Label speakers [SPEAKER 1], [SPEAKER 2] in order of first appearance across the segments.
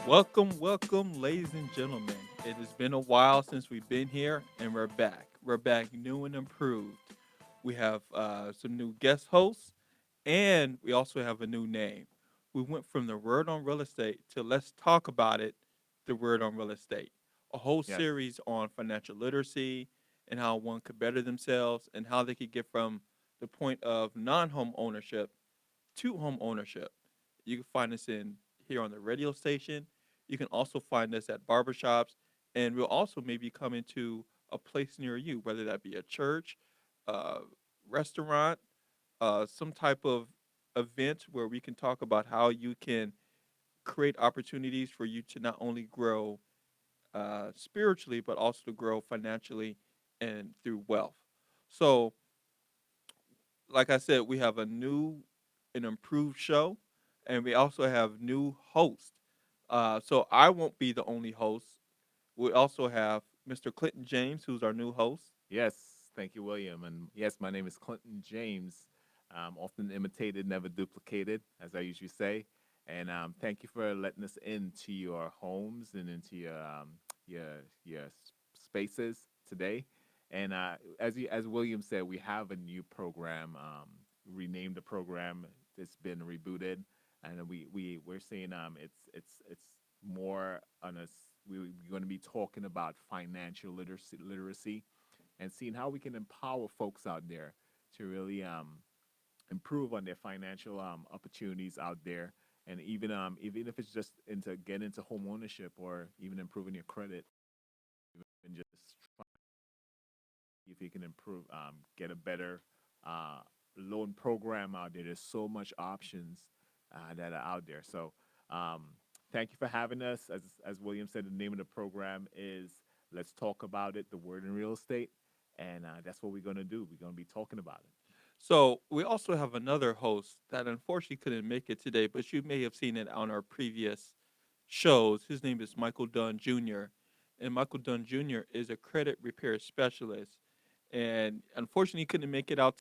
[SPEAKER 1] Welcome, ladies and gentlemen. It has been a while since we've been here, and we're back. We're back new and improved. We have some new guest hosts, and we also have a new name. We went from the word on real estate to let's talk about it, the word on real estate. A whole
[SPEAKER 2] Yes.
[SPEAKER 1] series on financial literacy and how one could better themselves and how they could get from the point of non home ownership to home ownership. You can find us in here on the radio station. You can also find us at barbershops, and we'll also maybe come into a place near you, whether that be a church, uh, restaurant, some type of event where we can talk about how you can create opportunities for you to not only grow spiritually, but also to grow financially and through wealth. So, like I said, we have a new and improved show, and we also have new hosts. So I won't be the only host. We also have Mr. Clinton James, who's our new host.
[SPEAKER 2] Yes. Thank you, William. And yes, my name is Clinton James. Often imitated, never duplicated, as I usually say. And thank you for letting us into your homes and into your spaces today. And as William said, we have a new program. Renamed the program. It's been rebooted, and we're saying it's more on us. We're going to be talking about financial literacy and seeing how we can empower folks out there to really improve on their financial opportunities out there, and even if it's just into get into home ownership or even improving your credit, even just try if you can improve, get a better uh, loan program out there. There's so much options that are out there. So um, thank you for having us. As William said, the name of the program is Let's Talk About It, the word in real estate. And that's what we're going to do. We're going to be talking about it.
[SPEAKER 1] So we also have another host that unfortunately couldn't make it today, but you may have seen it on our previous shows. His name is Michael Dunn Jr. And Michael Dunn Jr. is a credit repair specialist. And unfortunately, he couldn't make it out.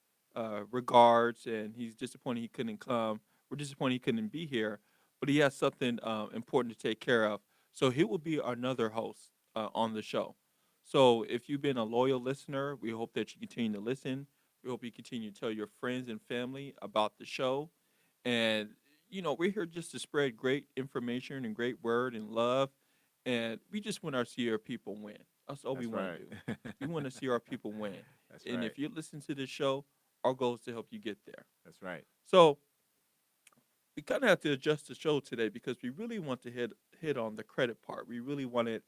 [SPEAKER 1] Regards, and he's disappointed he couldn't come. We're disappointed he couldn't be here, but he has something important to take care of. So he will be another host on the show. So if you've been a loyal listener, we hope that you continue to listen. We hope you continue to tell your friends and family about the show. And, we're here just to spread great information and great word and love. And we just want to see our people win. That's all we
[SPEAKER 2] That's
[SPEAKER 1] want
[SPEAKER 2] right.
[SPEAKER 1] to do. We want to see our people win.
[SPEAKER 2] That's
[SPEAKER 1] And
[SPEAKER 2] right.
[SPEAKER 1] if you listen to this show, our goal is to help you get there.
[SPEAKER 2] That's right.
[SPEAKER 1] So we kind of have to adjust the show today because we really want to hit on the credit part. We really wanted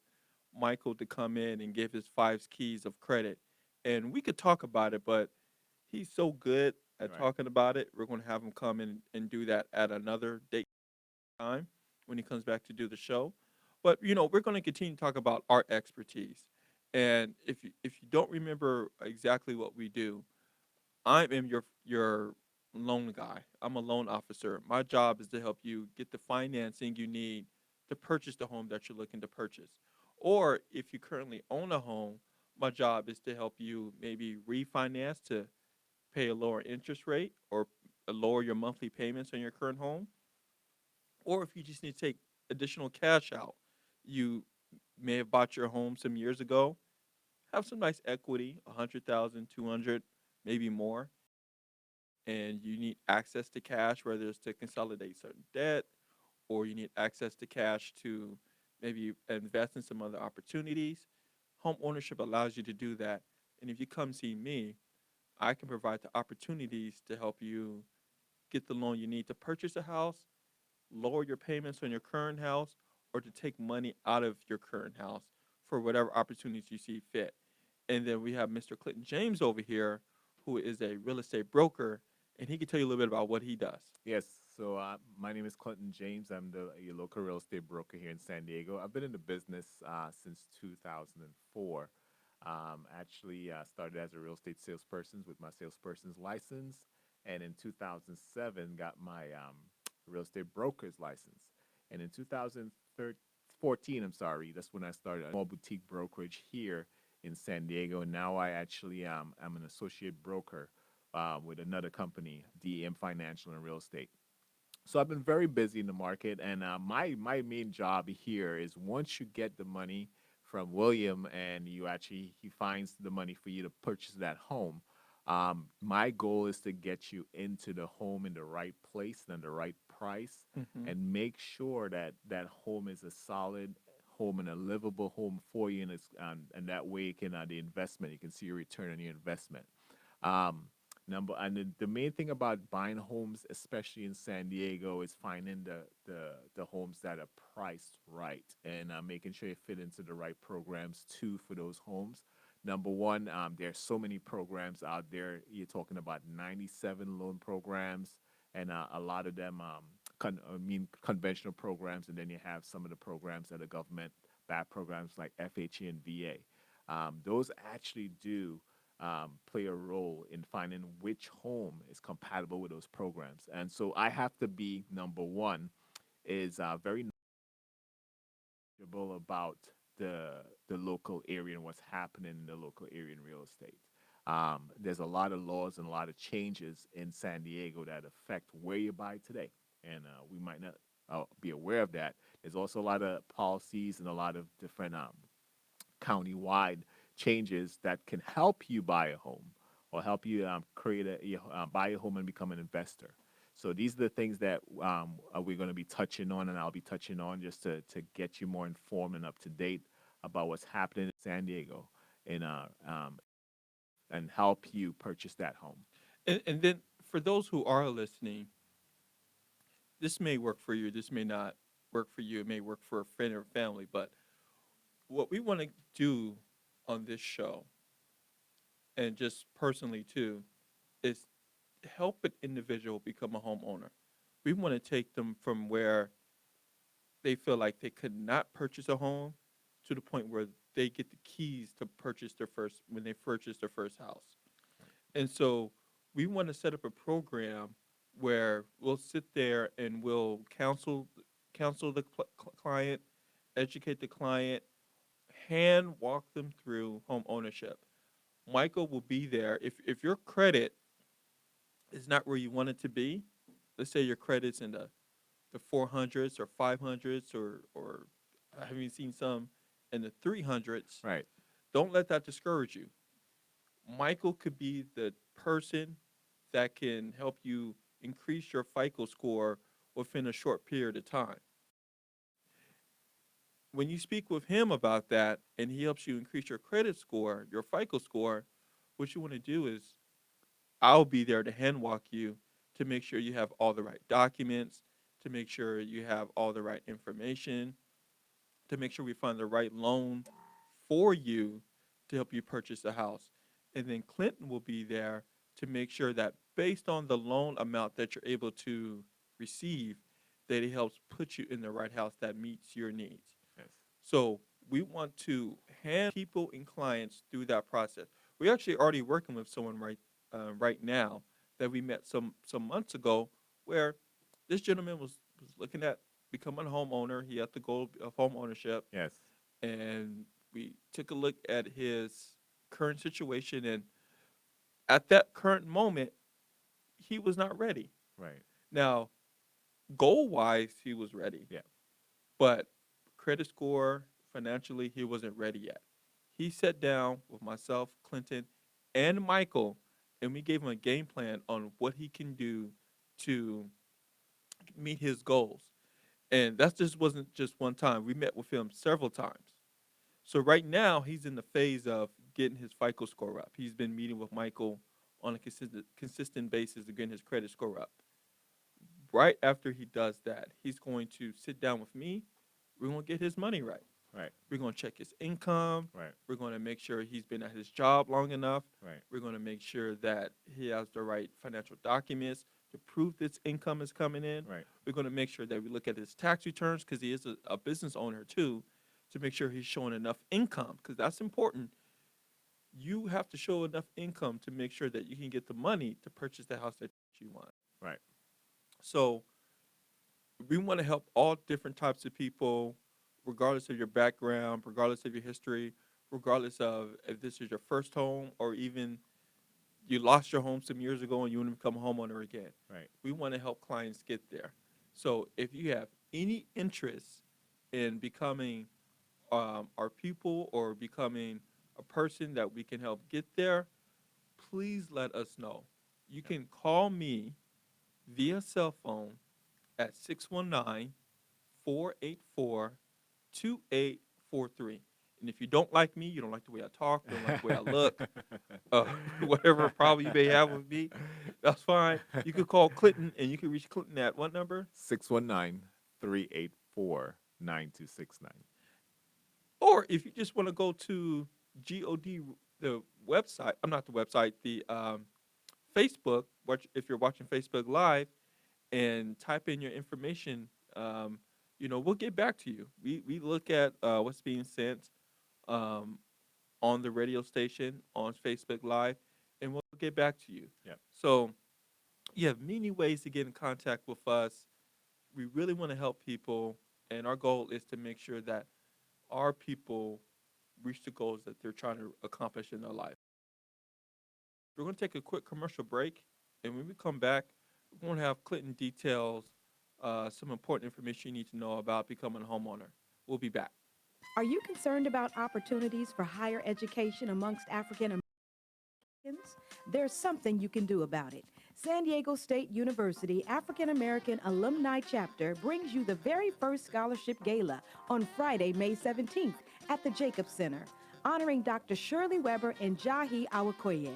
[SPEAKER 1] Michael to come in and give his five keys of credit. And we could talk about it, but he's so good at
[SPEAKER 2] Right.
[SPEAKER 1] talking about it. We're going to have him come in and do that at another date time when he comes back to do the show. But we're going to continue to talk about our expertise. And if you don't remember exactly what we do, I am your loan guy. I'm a loan officer. My job is to help you get the financing you need to purchase the home that you're looking to purchase. Or if you currently own a home, my job is to help you maybe refinance to pay a lower interest rate or lower your monthly payments on your current home. Or if you just need to take additional cash out, you may have bought your home some years ago, have some nice equity, 100,000, 200, maybe more, and you need access to cash, whether it's to consolidate certain debt or you need access to cash to maybe invest in some other opportunities, home ownership allows you to do that. And if you come see me, I can provide the opportunities to help you get the loan you need to purchase a house, lower your payments on your current house, or to take money out of your current house for whatever opportunities you see fit. And then we have Mr. Clinton James over here, who is a real estate broker, and he can tell you a little bit about what he does.
[SPEAKER 2] Yes. So my name is Clinton James. I'm your local real estate broker here in San Diego. I've been in the business since 2004. Actually, started as a real estate salesperson with my salesperson's license, and in 2007 got my real estate broker's license. And in 2014, I'm sorry, that's when I started a small boutique brokerage here in San Diego. And now I actually am an associate broker with another company, DEM Financial and Real Estate. So I've been very busy in the market, and my main job here is once you get the money from William and you actually he finds the money for you to purchase that home. My goal is to get you into the home in the right place and the right price,
[SPEAKER 1] Hmm.
[SPEAKER 2] and make sure that that home is a solid home and a livable home for you, and and that way you can the investment you can see your return on your investment. Um, the main thing about buying homes, especially in San Diego, is finding the homes that are priced right, and making sure you fit into the right programs too for those homes. Number one, there's so many programs out there. You're talking about 97 loan programs, and a lot of them, conventional programs, and then you have some of the programs that are government backed programs like FHA and VA. Those actually do play a role in finding which home is compatible with those programs. And so I have to be number one is very knowledgeable about the local area and what's happening in the local area in real estate. There's a lot of laws and a lot of changes in San Diego that affect where you buy today, and we might not be aware of that. There's also a lot of policies and a lot of different county-wide changes that can help you buy a home or help you buy a home and become an investor. So these are the things that we're going to be touching on, and I'll be touching on just to get you more informed and up to date about what's happening in San Diego, and and help you purchase that home.
[SPEAKER 1] And then for those who are listening, this may work for you. This may not work for you. It may work for a friend or family. But what we want to do on this show, and just personally too, is help an individual become a homeowner. We want to take them from where they feel like they could not purchase a home to the point where they get the keys to purchase their first when they purchase their first house. And so we want to set up a program where we'll sit there and we'll counsel the client, educate the client, hand walk them through home ownership. Michael will be there if your credit is not where you want it to be. Let's say your credit's in the 400s or 500s or I haven't seen some in the 300s.
[SPEAKER 2] Right.
[SPEAKER 1] Don't let that discourage you. Michael could be the person that can help you increase your FICO score within a short period of time. When you speak with him about that and he helps you increase your credit score, your FICO score, what you want to do is I'll be there to hand walk you to make sure you have all the right documents, to make sure you have all the right information, to make sure we find the right loan for you to help you purchase a house. And then Clinton will be there to make sure that based on the loan amount that you're able to receive, that it helps put you in the right house that meets your needs.
[SPEAKER 2] Yes.
[SPEAKER 1] So we want to hand people and clients through that process. We're actually already working with someone right now that we met some months ago, where this gentleman was looking at becoming a homeowner. He had the goal of home ownership,
[SPEAKER 2] Yes.
[SPEAKER 1] and we took a look at his current situation, and at that current moment, he was not ready.
[SPEAKER 2] Right.
[SPEAKER 1] Now, goal wise, he was ready,
[SPEAKER 2] Yeah.
[SPEAKER 1] but credit score, financially, he wasn't ready yet. He sat down with myself, Clinton, and Michael, and we gave him a game plan on what he can do to meet his goals. And that just wasn't just one time. We met with him several times. So right now he's in the phase of getting his FICO score up. He's been meeting with Michael on a consistent basis to get his credit score up. Right after he does that, he's going to sit down with me. We're going to get his money right.
[SPEAKER 2] Right.
[SPEAKER 1] We're going to check his income.
[SPEAKER 2] Right.
[SPEAKER 1] We're going to make sure he's been at his job long enough.
[SPEAKER 2] Right.
[SPEAKER 1] We're going to make sure that he has the right financial documents to prove this income is coming in.
[SPEAKER 2] Right.
[SPEAKER 1] We're going to make sure that we look at his tax returns because he is a business owner too, to make sure he's showing enough income because that's important. You have to show enough income to make sure that you can get the money to purchase the house that you want.
[SPEAKER 2] Right.
[SPEAKER 1] So we want to help all different types of people, regardless of your background, regardless of your history, regardless of if this is your first home or even you lost your home some years ago and you want to become a homeowner again.
[SPEAKER 2] Right.
[SPEAKER 1] We want to help clients get there. So if you have any interest in becoming our pupil or becoming a person that we can help get there, please let us know. You
[SPEAKER 2] Yep.
[SPEAKER 1] can call me via cell phone at 619 484 2843. And if you don't like me, you don't like the way I talk, you don't like the way I look, uh, whatever problem you may have with me, that's fine. You could call Clinton and you can reach Clinton at what number?
[SPEAKER 2] 619-384-9269.
[SPEAKER 1] Or if you just want to go to God, the website, I'm not the website, the Facebook, if you're watching Facebook Live and type in your information, we'll get back to you. We look at what's being sent um, on the radio station, on Facebook Live, and we'll get back to you.
[SPEAKER 2] Yep.
[SPEAKER 1] So you have many ways to get in contact with us. We really want to help people, and our goal is to make sure that our people reach the goals that they're trying to accomplish in their life. We're going to take a quick commercial break, and when we come back, we're going to have Clinton details some important information you need to know about becoming a homeowner. We'll be back.
[SPEAKER 3] Are you concerned about opportunities for higher education amongst African Americans? There's something you can do about it. San Diego State University African American Alumni Chapter brings you the very first scholarship gala on Friday, May 17th at the Jacobs Center, honoring Dr. Shirley Weber and Jahi Awakoye.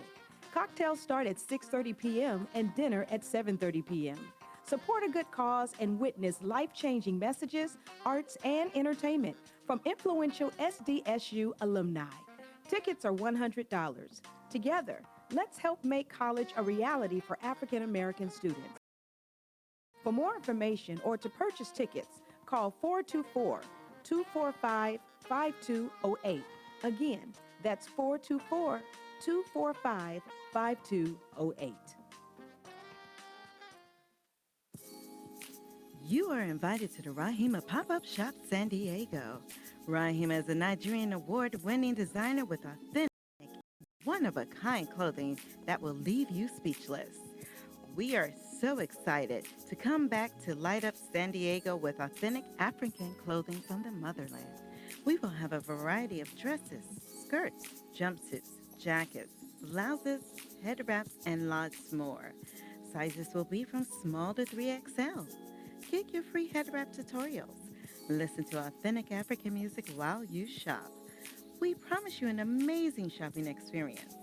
[SPEAKER 3] Cocktails start at 6:30 p.m. and dinner at 7:30 p.m. Support a good cause and witness life-changing messages, arts, and entertainment from influential SDSU alumni. Tickets are $100. Together, let's help make college a reality for African American students. For more information or to purchase tickets, call 424-245-5208. Again, that's 424-245-5208.
[SPEAKER 4] You are invited to the Rahima Pop-Up Shop San Diego. Rahima is a Nigerian award-winning designer with authentic, one-of-a-kind clothing that will leave you speechless. We are so excited to come back to light up San Diego with authentic African clothing from the motherland. We will have a variety of dresses, skirts, jumpsuits, jackets, blouses, head wraps, and lots more. Sizes will be from small to 3XL. Get your free head wrap tutorials. Listen to authentic African music while you shop. We promise you an amazing shopping experience.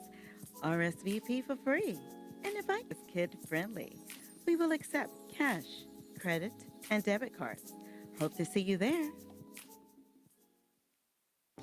[SPEAKER 4] RSVP for free. And invite is kid-friendly. We will accept cash, credit, and debit cards. Hope to see you there.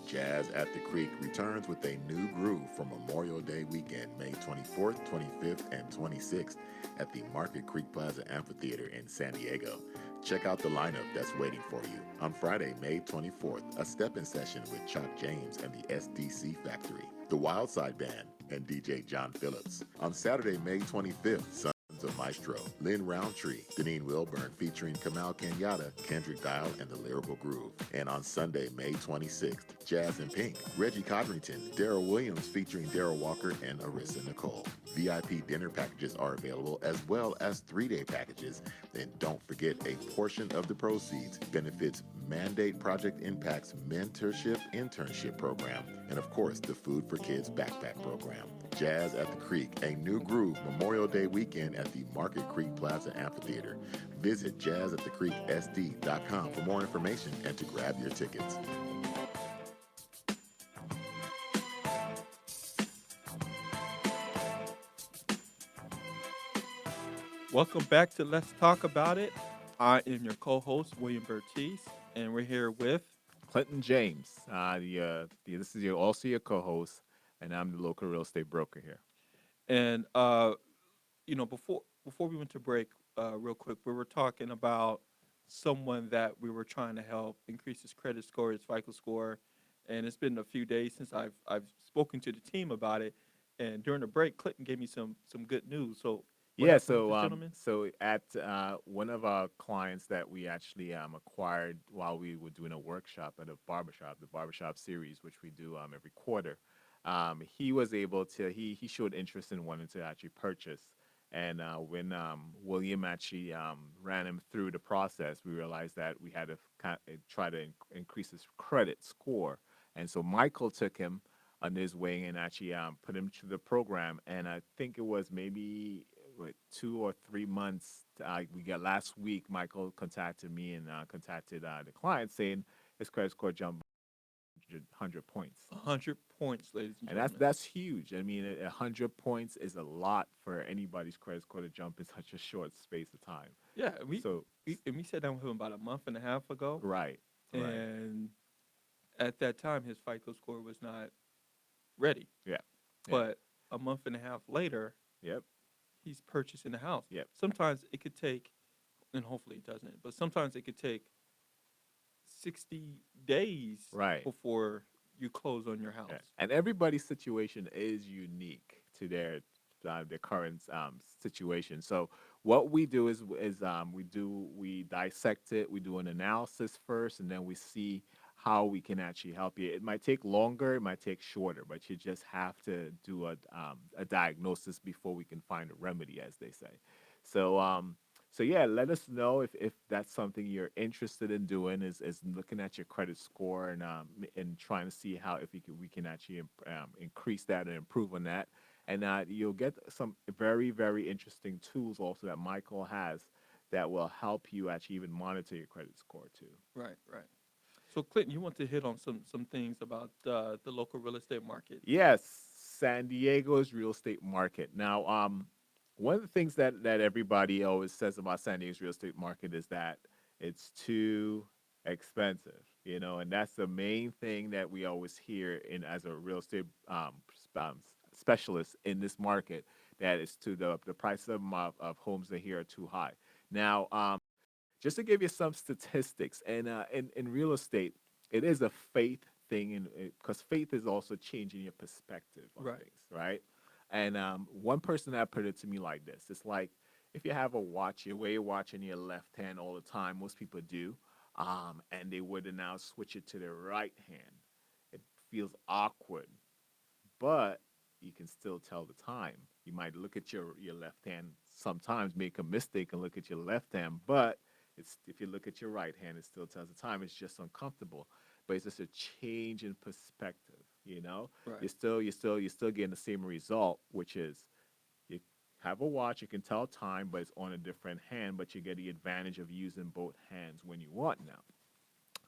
[SPEAKER 5] Jazz at the Creek returns with a new groove for Memorial Day weekend, May 24th, 25th, and 26th at the Market Creek Plaza Amphitheater in San Diego. Check out the lineup that's waiting for you. On Friday, May 24th, a step-in session with Chuck James and the SDC Factory, the Wildside Band, and DJ John Phillips. On Saturday, May 25th, Sons of Maestro, Lynn Roundtree, Deneen Wilburn featuring Kamal Kenyatta, Kendrick Dial, and the Lyrical Groove. And on Sunday, May 26th, Jazz in Pink, Reggie Codrington, Daryl Williams featuring Daryl Walker, and Arissa Nicole. VIP dinner packages are available as well as 3-day packages. And don't forget, a portion of the proceeds benefits Mandate Project Impact's mentorship internship program, and of course, the Food for Kids backpack program. Jazz at the Creek, a new groove Memorial Day weekend at the Market Creek Plaza Amphitheater. Visit jazzatthecreeksd.com for more information and to grab your tickets.
[SPEAKER 1] Welcome back to Let's Talk About It. I am your co-host, William Bertice, and we're here with
[SPEAKER 2] Clinton James. This is also your co-host, and I'm the local real estate broker here.
[SPEAKER 1] And before we went to break, real quick, we were talking about someone that we were trying to help increase his credit score, his FICO score, and it's been a few days since I've spoken to the team about it. And during the break, Clinton gave me some good news. So what
[SPEAKER 2] Yeah,
[SPEAKER 1] happened with this gentleman?
[SPEAKER 2] so at one of our clients that we actually acquired while we were doing a workshop at a barbershop, the barbershop series, which we do every quarter, he was able to, he showed interest in wanting to actually purchase And when William actually ran him through the process, we realized that we had to try to increase his credit score. And so Michael took him under his wing and actually put him through the program. And I think it was maybe 2 or 3 months. We got last week. Michael contacted me and contacted the client saying his credit score jumped 100 points.
[SPEAKER 1] 100 points, ladies and
[SPEAKER 2] And
[SPEAKER 1] gentlemen.
[SPEAKER 2] that's huge. I mean, 100 points is a lot for anybody's credit score to jump in such a short space of time.
[SPEAKER 1] Yeah,
[SPEAKER 2] So,
[SPEAKER 1] we sat down with him about a month and a half ago,
[SPEAKER 2] right, right,
[SPEAKER 1] and at that time his FICO score was not ready.
[SPEAKER 2] yeah, yeah,
[SPEAKER 1] But a month and a half later,
[SPEAKER 2] yep,
[SPEAKER 1] he's purchasing a house.
[SPEAKER 2] yep,
[SPEAKER 1] Sometimes it could take, and hopefully it doesn't, but sometimes it could take 60 days
[SPEAKER 2] right.
[SPEAKER 1] before you close on your house.
[SPEAKER 2] Yeah. And everybody's situation is unique to their current situation. So what we do is we dissect it, we do an analysis first, and then we see how we can actually help you. It might take longer, it might take shorter, but you just have to do a diagnosis before we can find a remedy, as they say. So so yeah, let us know if that's something you're interested in doing is looking at your credit score and trying to see how if we can actually increase that and improve on that. And you'll get some very, very interesting tools also that Michael has that will help you actually even monitor your credit score too.
[SPEAKER 1] Right, right. So Clinton, you want to hit on some things about the local real estate market.
[SPEAKER 2] Yes, San Diego's real estate market. Now, one of the things that everybody always says about San Diego's real estate market is that it's too expensive, and that's the main thing that we always hear in as a real estate specialist in this market, that it's to the price of homes that here are too high. Now, just to give you some statistics, and in real estate, it is a faith thing, and because faith is also changing your perspective on
[SPEAKER 1] Right.
[SPEAKER 2] things, right? And one person that put it to me like this: it's like if you have a watch, you wear your watch in your left hand all the time. Most people do, and they would now switch it to their right hand. It feels awkward, but you can still tell the time. You might look at your left hand sometimes, make a mistake and look at your left hand, but if you look at your right hand, it still tells the time. It's just uncomfortable, but it's just a change in perspective.
[SPEAKER 1] Right.
[SPEAKER 2] You're still getting the same result, which is you have a watch, you can tell time, but it's on a different hand, but you get the advantage of using both hands when you want now.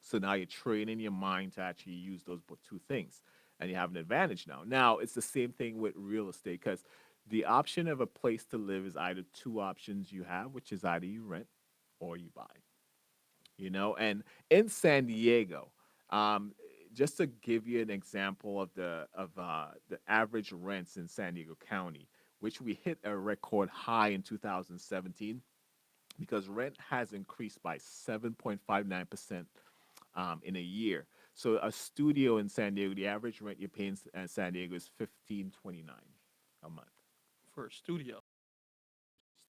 [SPEAKER 2] So now you're training your mind to actually use those two things, and you have an advantage now. Now it's the same thing with real estate, because the option of a place to live is either two options you have, which is either you rent or you buy. And in San Diego, um, just to give you an example of the average rents in San Diego County, which we hit a record high in 2017, because rent has increased by 7.59% in a year. So a studio in San Diego, the average rent you're paying in San Diego is 15.29 a month.
[SPEAKER 1] For a studio.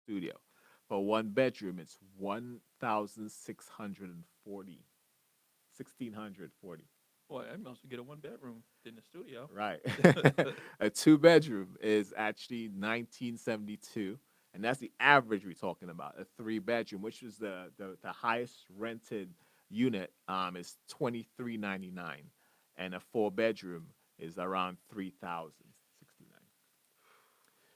[SPEAKER 2] Studio. For one bedroom, it's 1,640. 1,640.
[SPEAKER 1] Boy, I must get a one bedroom in the studio.
[SPEAKER 2] Right. A two-bedroom is actually 1972, and that's the average we're talking about. A three-bedroom, which is the highest rented unit, is 2,399, and a four-bedroom is around 3,069.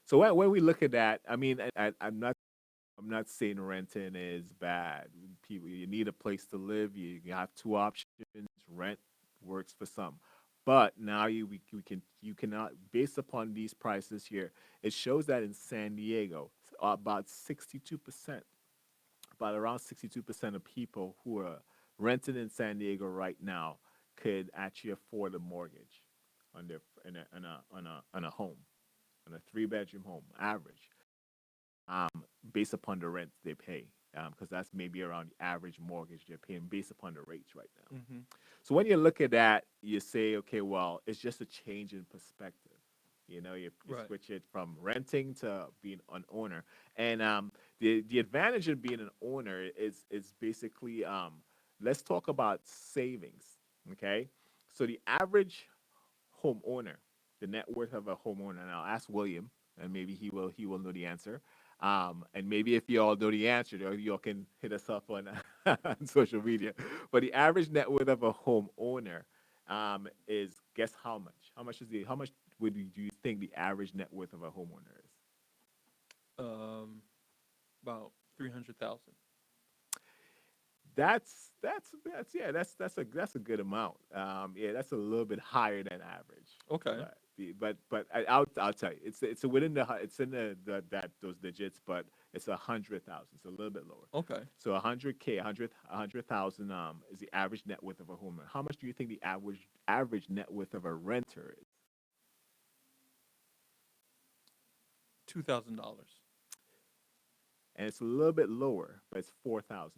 [SPEAKER 2] So when we look at that, I mean, I'm not saying renting is bad. People, you need a place to live. You have two options. Rent works for some, but now you cannot, based upon these prices here. It shows that in San Diego, about 62%, about around 62% of people who are renting in San Diego right now could actually afford a mortgage on their on a home, on a three-bedroom home, average, um, based upon the rent they pay, because that's maybe around the average mortgage they're paying based upon the rates right now.
[SPEAKER 1] Mm-hmm.
[SPEAKER 2] So when you look at that, you say, okay, well, it's just a change in perspective. You
[SPEAKER 1] Right.
[SPEAKER 2] switch it from renting to being an owner, and the advantage of being an owner is basically, let's talk about savings. Okay, so the average homeowner, the net worth of a homeowner, and I'll ask William, and maybe he will know the answer. And maybe if you all know the answer, or you all can hit us up on, on social media. But the average net worth of a homeowner is, guess how much? How much do you think the average net worth of a homeowner is?
[SPEAKER 1] Um, about 300,000.
[SPEAKER 2] That's a good amount. Yeah, that's a little bit higher than average.
[SPEAKER 1] Okay.
[SPEAKER 2] But I'll tell you, it's within it's in that those digits, but it's 100,000. It's a little bit lower.
[SPEAKER 1] Okay.
[SPEAKER 2] So 100K, 100,000 is the average net worth of a homeowner. How much do you think the average net worth of a renter is?
[SPEAKER 1] $2,000.
[SPEAKER 2] And it's a little bit lower, but it's $4,000.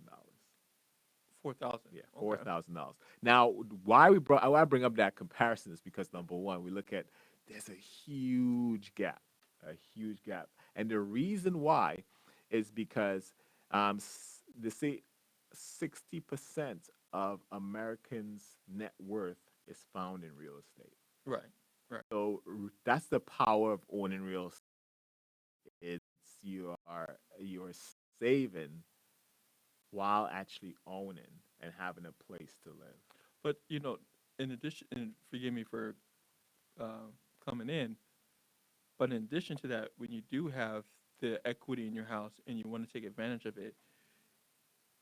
[SPEAKER 1] 4,000.
[SPEAKER 2] Yeah,
[SPEAKER 1] Okay.
[SPEAKER 2] $4,000. Now, why I bring up that comparison is because number one, we look at there's a huge gap, and the reason why is because they say 60% of Americans' net worth is found in real estate.
[SPEAKER 1] Right. Right.
[SPEAKER 2] So that's the power of owning real estate. It's you're saving while actually owning and having a place to live.
[SPEAKER 1] But in addition, and forgive me for uh, coming in, but in addition to that, when you do have the equity in your house and you want to take advantage of it,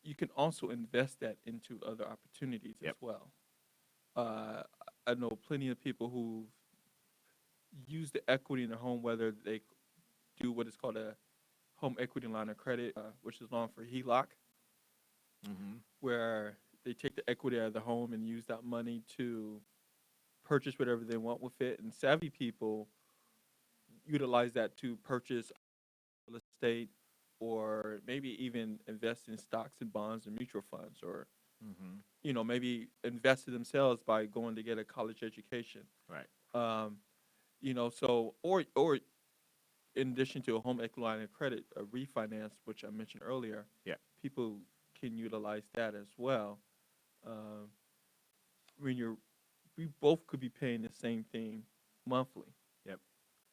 [SPEAKER 1] you can also invest that into other opportunities as
[SPEAKER 2] Yep.
[SPEAKER 1] well. Uh, I know plenty of people who use the equity in their home, whether they do what is called a home equity line of credit, which is long for HELOC,
[SPEAKER 2] Mm-hmm.
[SPEAKER 1] where they take the equity out of the home and use that money to purchase whatever they want with it. And savvy people utilize that to purchase real estate or maybe even invest in stocks and bonds and mutual funds or
[SPEAKER 2] Mm-hmm.
[SPEAKER 1] maybe invest in themselves by going to get a college education.
[SPEAKER 2] Right.
[SPEAKER 1] um, so or in addition to a home equity line of credit, a refinance, which I mentioned earlier,
[SPEAKER 2] Yeah.
[SPEAKER 1] people can utilize that as well. um, when we both could be paying the same thing monthly
[SPEAKER 2] Yep.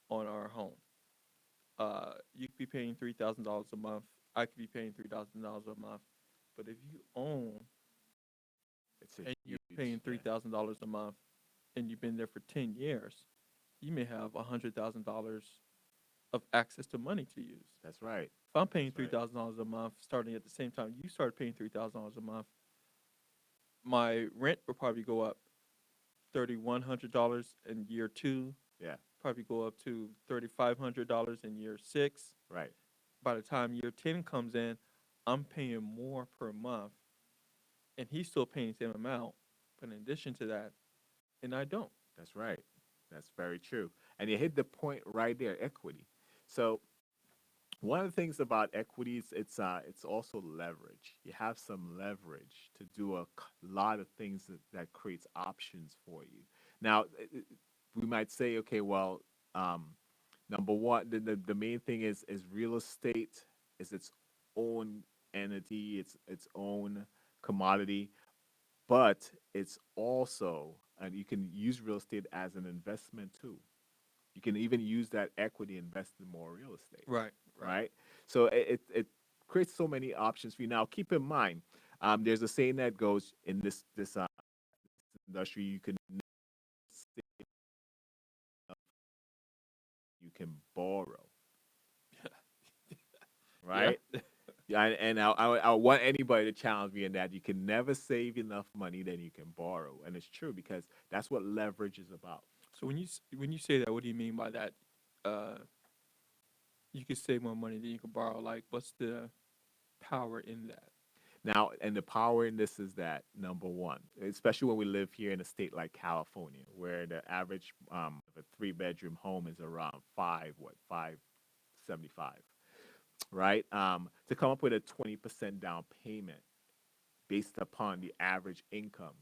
[SPEAKER 1] on our home. You could be paying $3,000 a month. I could be paying $3,000 a month. But if you own
[SPEAKER 2] It's a
[SPEAKER 1] and you're
[SPEAKER 2] huge,
[SPEAKER 1] paying
[SPEAKER 2] yeah.
[SPEAKER 1] $3,000 a month and you've been there for 10 years, you may have $100,000 of access to money to use.
[SPEAKER 2] That's right.
[SPEAKER 1] If I'm paying
[SPEAKER 2] That's right.
[SPEAKER 1] $3,000 a month, starting at the same time you start paying $3,000 a month, my rent will probably go up $3,100 in year two,
[SPEAKER 2] Yeah.
[SPEAKER 1] probably go up to $3,500 in year six.
[SPEAKER 2] Right.
[SPEAKER 1] By the time year 10 comes in, I'm paying more per month, and he's still paying the same amount. But in addition to that, and I don't.
[SPEAKER 2] That's right. That's very true. And you hit the point right there, equity. So one of the things about equity is it's also leverage. You have some leverage to do lot of things that creates options for you. Now, we might say, okay, well, number one, the main thing is real estate is its own entity, its own commodity, but it's also, and you can use real estate as an investment too. You can even use that equity invest in more real estate,
[SPEAKER 1] Right.
[SPEAKER 2] right? So it creates so many options for you. Now, keep in mind, there's a saying that goes in this industry: you can never save enough, you can borrow,
[SPEAKER 1] Yeah.
[SPEAKER 2] right? Yeah, and I want anybody to challenge me in that you can never save enough money than you can borrow, and it's true because that's what leverage is about.
[SPEAKER 1] So when you say that, what do you mean by that? Uh, you can save more money than you can borrow. Like, what's the power in that?
[SPEAKER 2] Now, and the power in this is that number one, especially when we live here in a state like California, where the average of a three-bedroom home is around 575, right? To come up with a 20% down payment based upon the average income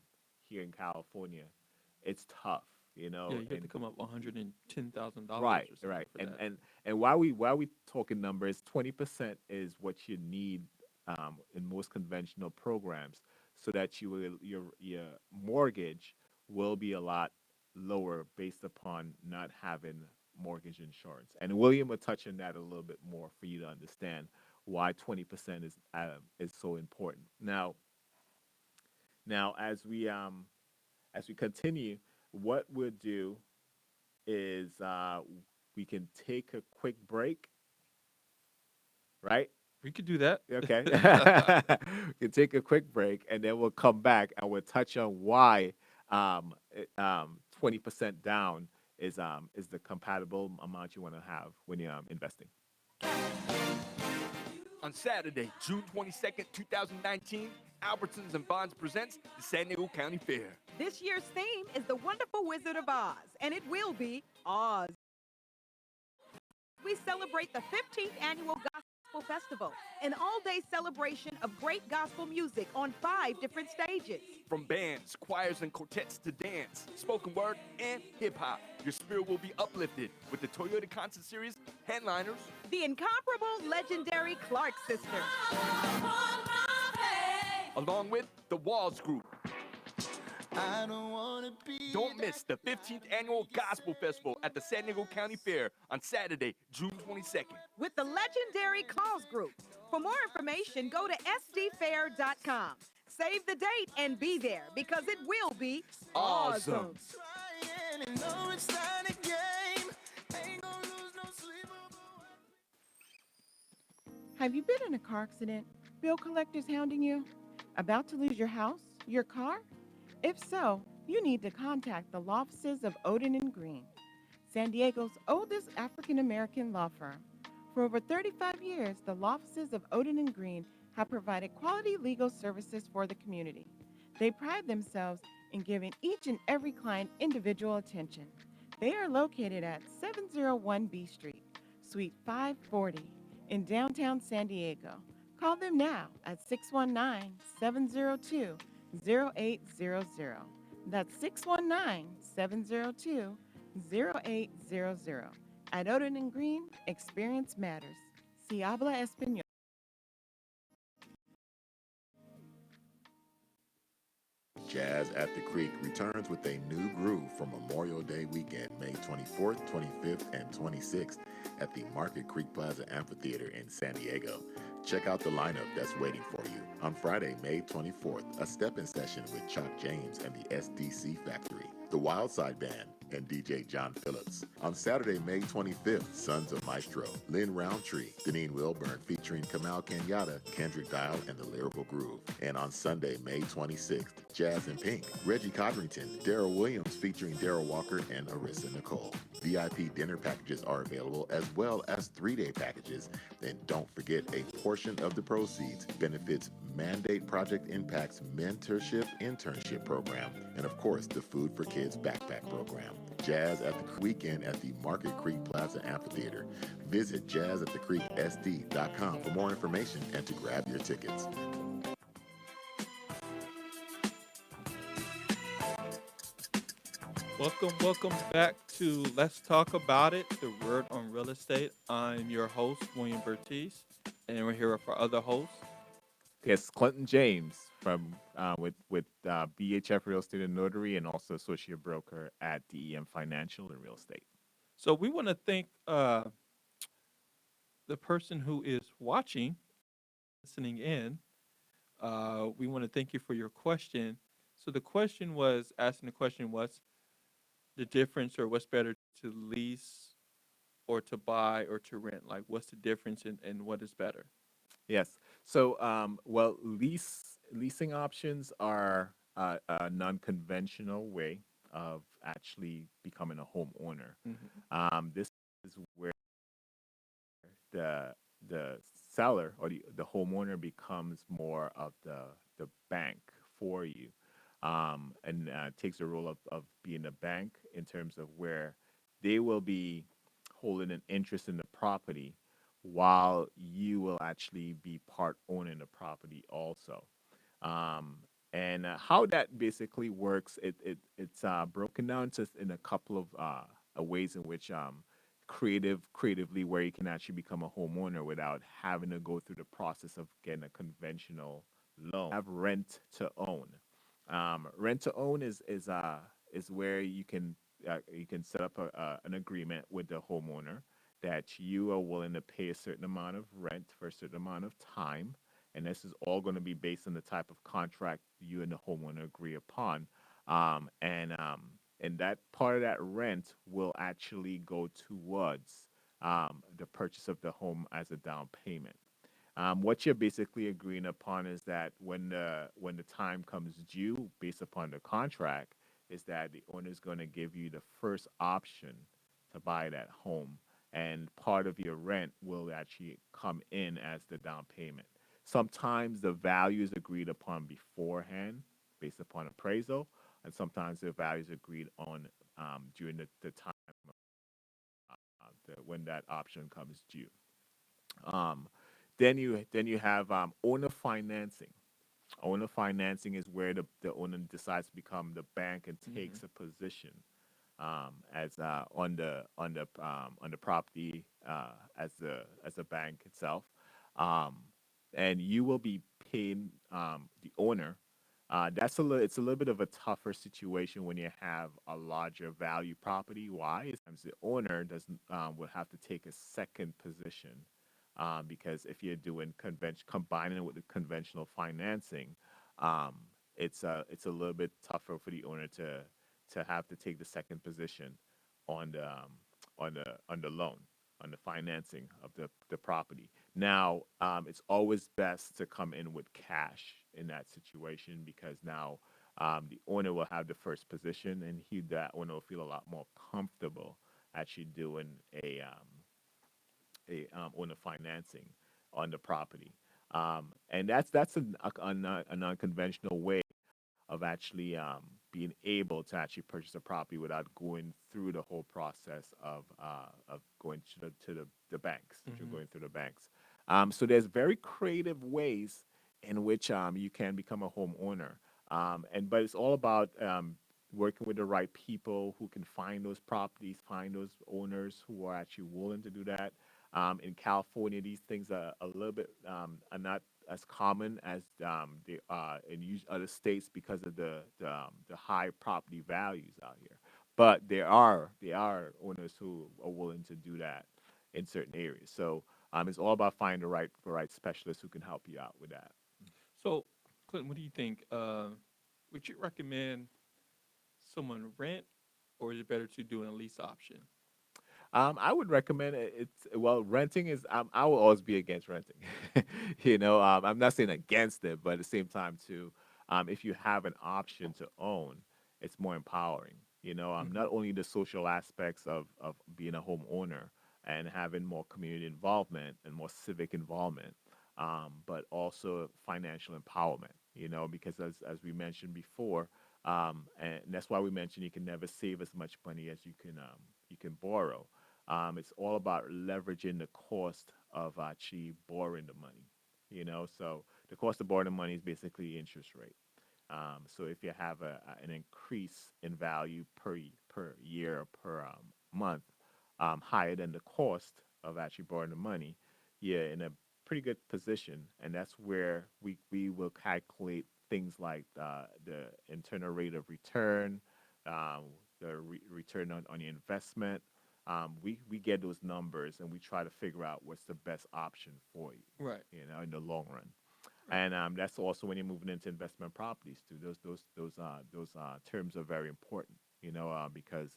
[SPEAKER 2] here in California, it's tough,
[SPEAKER 1] Yeah, you have to
[SPEAKER 2] and
[SPEAKER 1] come up $110,000 or
[SPEAKER 2] right,
[SPEAKER 1] something
[SPEAKER 2] right.
[SPEAKER 1] for
[SPEAKER 2] And
[SPEAKER 1] that.
[SPEAKER 2] and while we talking numbers, 20% is what you need in most conventional programs, so that your mortgage will be a lot lower based upon not having mortgage insurance. And William will touch on that a little bit more for you to understand why 20% is so important. Now as we continue, what we'll do is we can take a quick break, right?
[SPEAKER 1] We could do that.
[SPEAKER 2] Okay. We can take a quick break and then we'll come back and we'll touch on why 20% down is the compatible amount you want to have when you're investing.
[SPEAKER 6] On Saturday, June 22nd, 2019, Albertsons and Bonds presents the San Diego County Fair.
[SPEAKER 3] This year's theme is the Wonderful Wizard of Oz, and it will be Oz. We celebrate the 15th annual Gospel Festival, an all-day celebration of great gospel music on 5 different stages.
[SPEAKER 6] From bands, choirs, and quartets to dance, spoken word, and hip-hop, your spirit will be uplifted with the Toyota Concert Series headliners,
[SPEAKER 3] The incomparable legendary Clark Sisters.
[SPEAKER 6] along with the Walls Group. Don't miss the 15th annual Gospel Festival at the San Diego County Fair on Saturday, June 22nd.
[SPEAKER 3] With the legendary Calls Group. For more information, go to sdfair.com. Save the date and be there because it will be
[SPEAKER 6] Awesome.
[SPEAKER 7] Have you been in a car accident? Bill collectors hounding you? About to lose your house? Your car? If so, you need to contact the law offices of Odin and Green, San Diego's oldest African-American law firm. For over 35 years, the law offices of Odin and Green have provided quality legal services for the community. They pride themselves in giving each and every client individual attention. They are located at 701 B Street, Suite 540 in downtown San Diego. Call them now at 619-702-0800. That's 619-702-0800. At Odin and Green, experience matters. Si habla español.
[SPEAKER 5] Jazz at the Creek returns with a new groove for Memorial Day weekend, May 24th, 25th, and 26th at the Market Creek Plaza Amphitheater in San Diego. Check out the lineup that's waiting for you. On Friday, May 24th, a step-in session with Chuck James and the SDC Factory, the Wildside Band, and DJ John Phillips. On Saturday, May 25th, Sons of Maestro, Lynn Roundtree, Deneen Wilburn featuring Kamal Kenyatta, Kendrick Dial, and the Lyrical Groove. And on Sunday, May 26th, Jazz in Pink, Reggie Codrington, Daryl Williams featuring Daryl Walker, and Arissa Nicole. VIP dinner packages are available as well as 3-day packages. And don't forget, a portion of the proceeds benefits Mandate Project Impact's mentorship internship program, and of course, the Food for Kids backpack program. Jazz at the Weekend at the Market Creek Plaza Amphitheater. Visit jazzatthecreeksd.com for more information and to grab your tickets.
[SPEAKER 1] Welcome back to Let's Talk About It, the Word on Real Estate. I'm your host, William Bertiz, and we're here with our other hosts.
[SPEAKER 2] Yes, Clinton James from with BHF Real Estate and Notary, and also associate broker at DEM Financial and Real Estate.
[SPEAKER 1] So we want to thank the person who is watching, listening in. We want to thank you for your question. So the question was, asking the question, what's the difference, or what's better to lease or to buy or to rent? Like, what's the difference and what is better?
[SPEAKER 2] Yes. So, well, leasing options are a non-conventional way of actually becoming a homeowner. This is where the seller or the homeowner becomes more of the bank for you, and takes the role of being a bank in terms of where they will be holding an interest in the property while you will actually be part owning the property also. And how that basically works, it's broken down just in a couple of ways in which creatively where you can actually become a homeowner without having to go through the process of getting a conventional loan. Have rent to own. Rent to own is where you can you can set up an agreement with the homeowner that you are willing to pay a certain amount of rent for a certain amount of time, and this is all going to be based on the type of contract you and the homeowner agree upon. Um, and um, and that part of that rent will actually go towards the purchase of the home as a down payment. What you're basically agreeing upon is that when the time comes due, based upon the contract, is that the owner is going to give you the first option to buy that home, and part of your rent will actually come in as the down payment. Sometimes the value is agreed upon beforehand, based upon appraisal, and sometimes the value is agreed on during the time when that option comes due. Um, then you have owner financing. Owner financing is where the owner decides to become the bank and
[SPEAKER 1] Hmm.
[SPEAKER 2] takes a position as on the property as the bank itself, um, and you will be paying the owner. It's a little bit of a tougher situation when you have a larger value property. Why? Is the owner doesn't will have to take a second position because if you're doing combining it with the conventional financing, um, it's a little bit tougher for the owner to have to take the second position on the on the loan, on the financing of the property. Now, it's always best to come in with cash in that situation because now the owner will have the first position, and that owner will feel a lot more comfortable actually doing a owner financing on the property. And a non-conventional way of actually being able to actually purchase a property without going through the whole process of going the banks, that you're
[SPEAKER 1] Hmm.
[SPEAKER 2] going through the banks. So there's very creative ways in which you can become a homeowner. But it's all about working with the right people who can find those properties, find those owners who are actually willing to do that. In California, these things are not as common as they are in other states because of the high property values out here. But there are owners who are willing to do that in certain areas. So it's all about finding the right specialist who can help you out with that.
[SPEAKER 1] So, Clinton, what do you think? Would you recommend someone rent, or is it better to do a lease option?
[SPEAKER 2] I would recommend renting is. I will always be against renting. I'm not saying against it, but at the same time, too, if you have an option to own, it's more empowering.
[SPEAKER 1] Hmm.
[SPEAKER 2] Not only the social aspects of being a homeowner and having more community involvement and more civic involvement, but also financial empowerment. Because as we mentioned before, and that's why we mentioned you can never save as much money as you can borrow. It's all about leveraging the cost of actually borrowing the money. So the cost of borrowing the money is basically the interest rate. So if you have an increase in value per year or per month higher than the cost of actually borrowing the money, you're in a pretty good position, and that's where we will calculate things like the internal rate of return, um, the return on your investment. We get those numbers and we try to figure out what's the best option for you,
[SPEAKER 1] Right.
[SPEAKER 2] in the long run.
[SPEAKER 1] Right.
[SPEAKER 2] And that's also when you're moving into investment properties too. Those terms are very important, because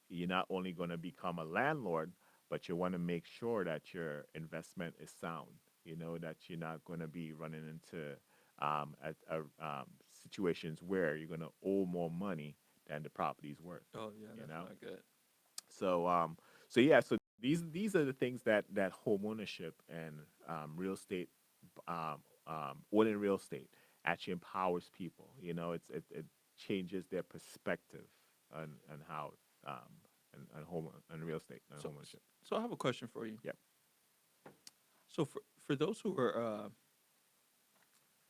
[SPEAKER 2] you're not only going to become a landlord, but you want to make sure that your investment is sound. That you're not going to be running into situations where you're going to owe more money than the property's worth.
[SPEAKER 1] Oh yeah,
[SPEAKER 2] You
[SPEAKER 1] that's
[SPEAKER 2] know.
[SPEAKER 1] not good.
[SPEAKER 2] So yeah. So these are the things that home ownership and real estate, owning real estate actually empowers people. It changes their perspective on how um, on home on real estate and
[SPEAKER 1] So,
[SPEAKER 2] home ownership.
[SPEAKER 1] so I have a question for you.
[SPEAKER 2] Yep.
[SPEAKER 1] So for those who are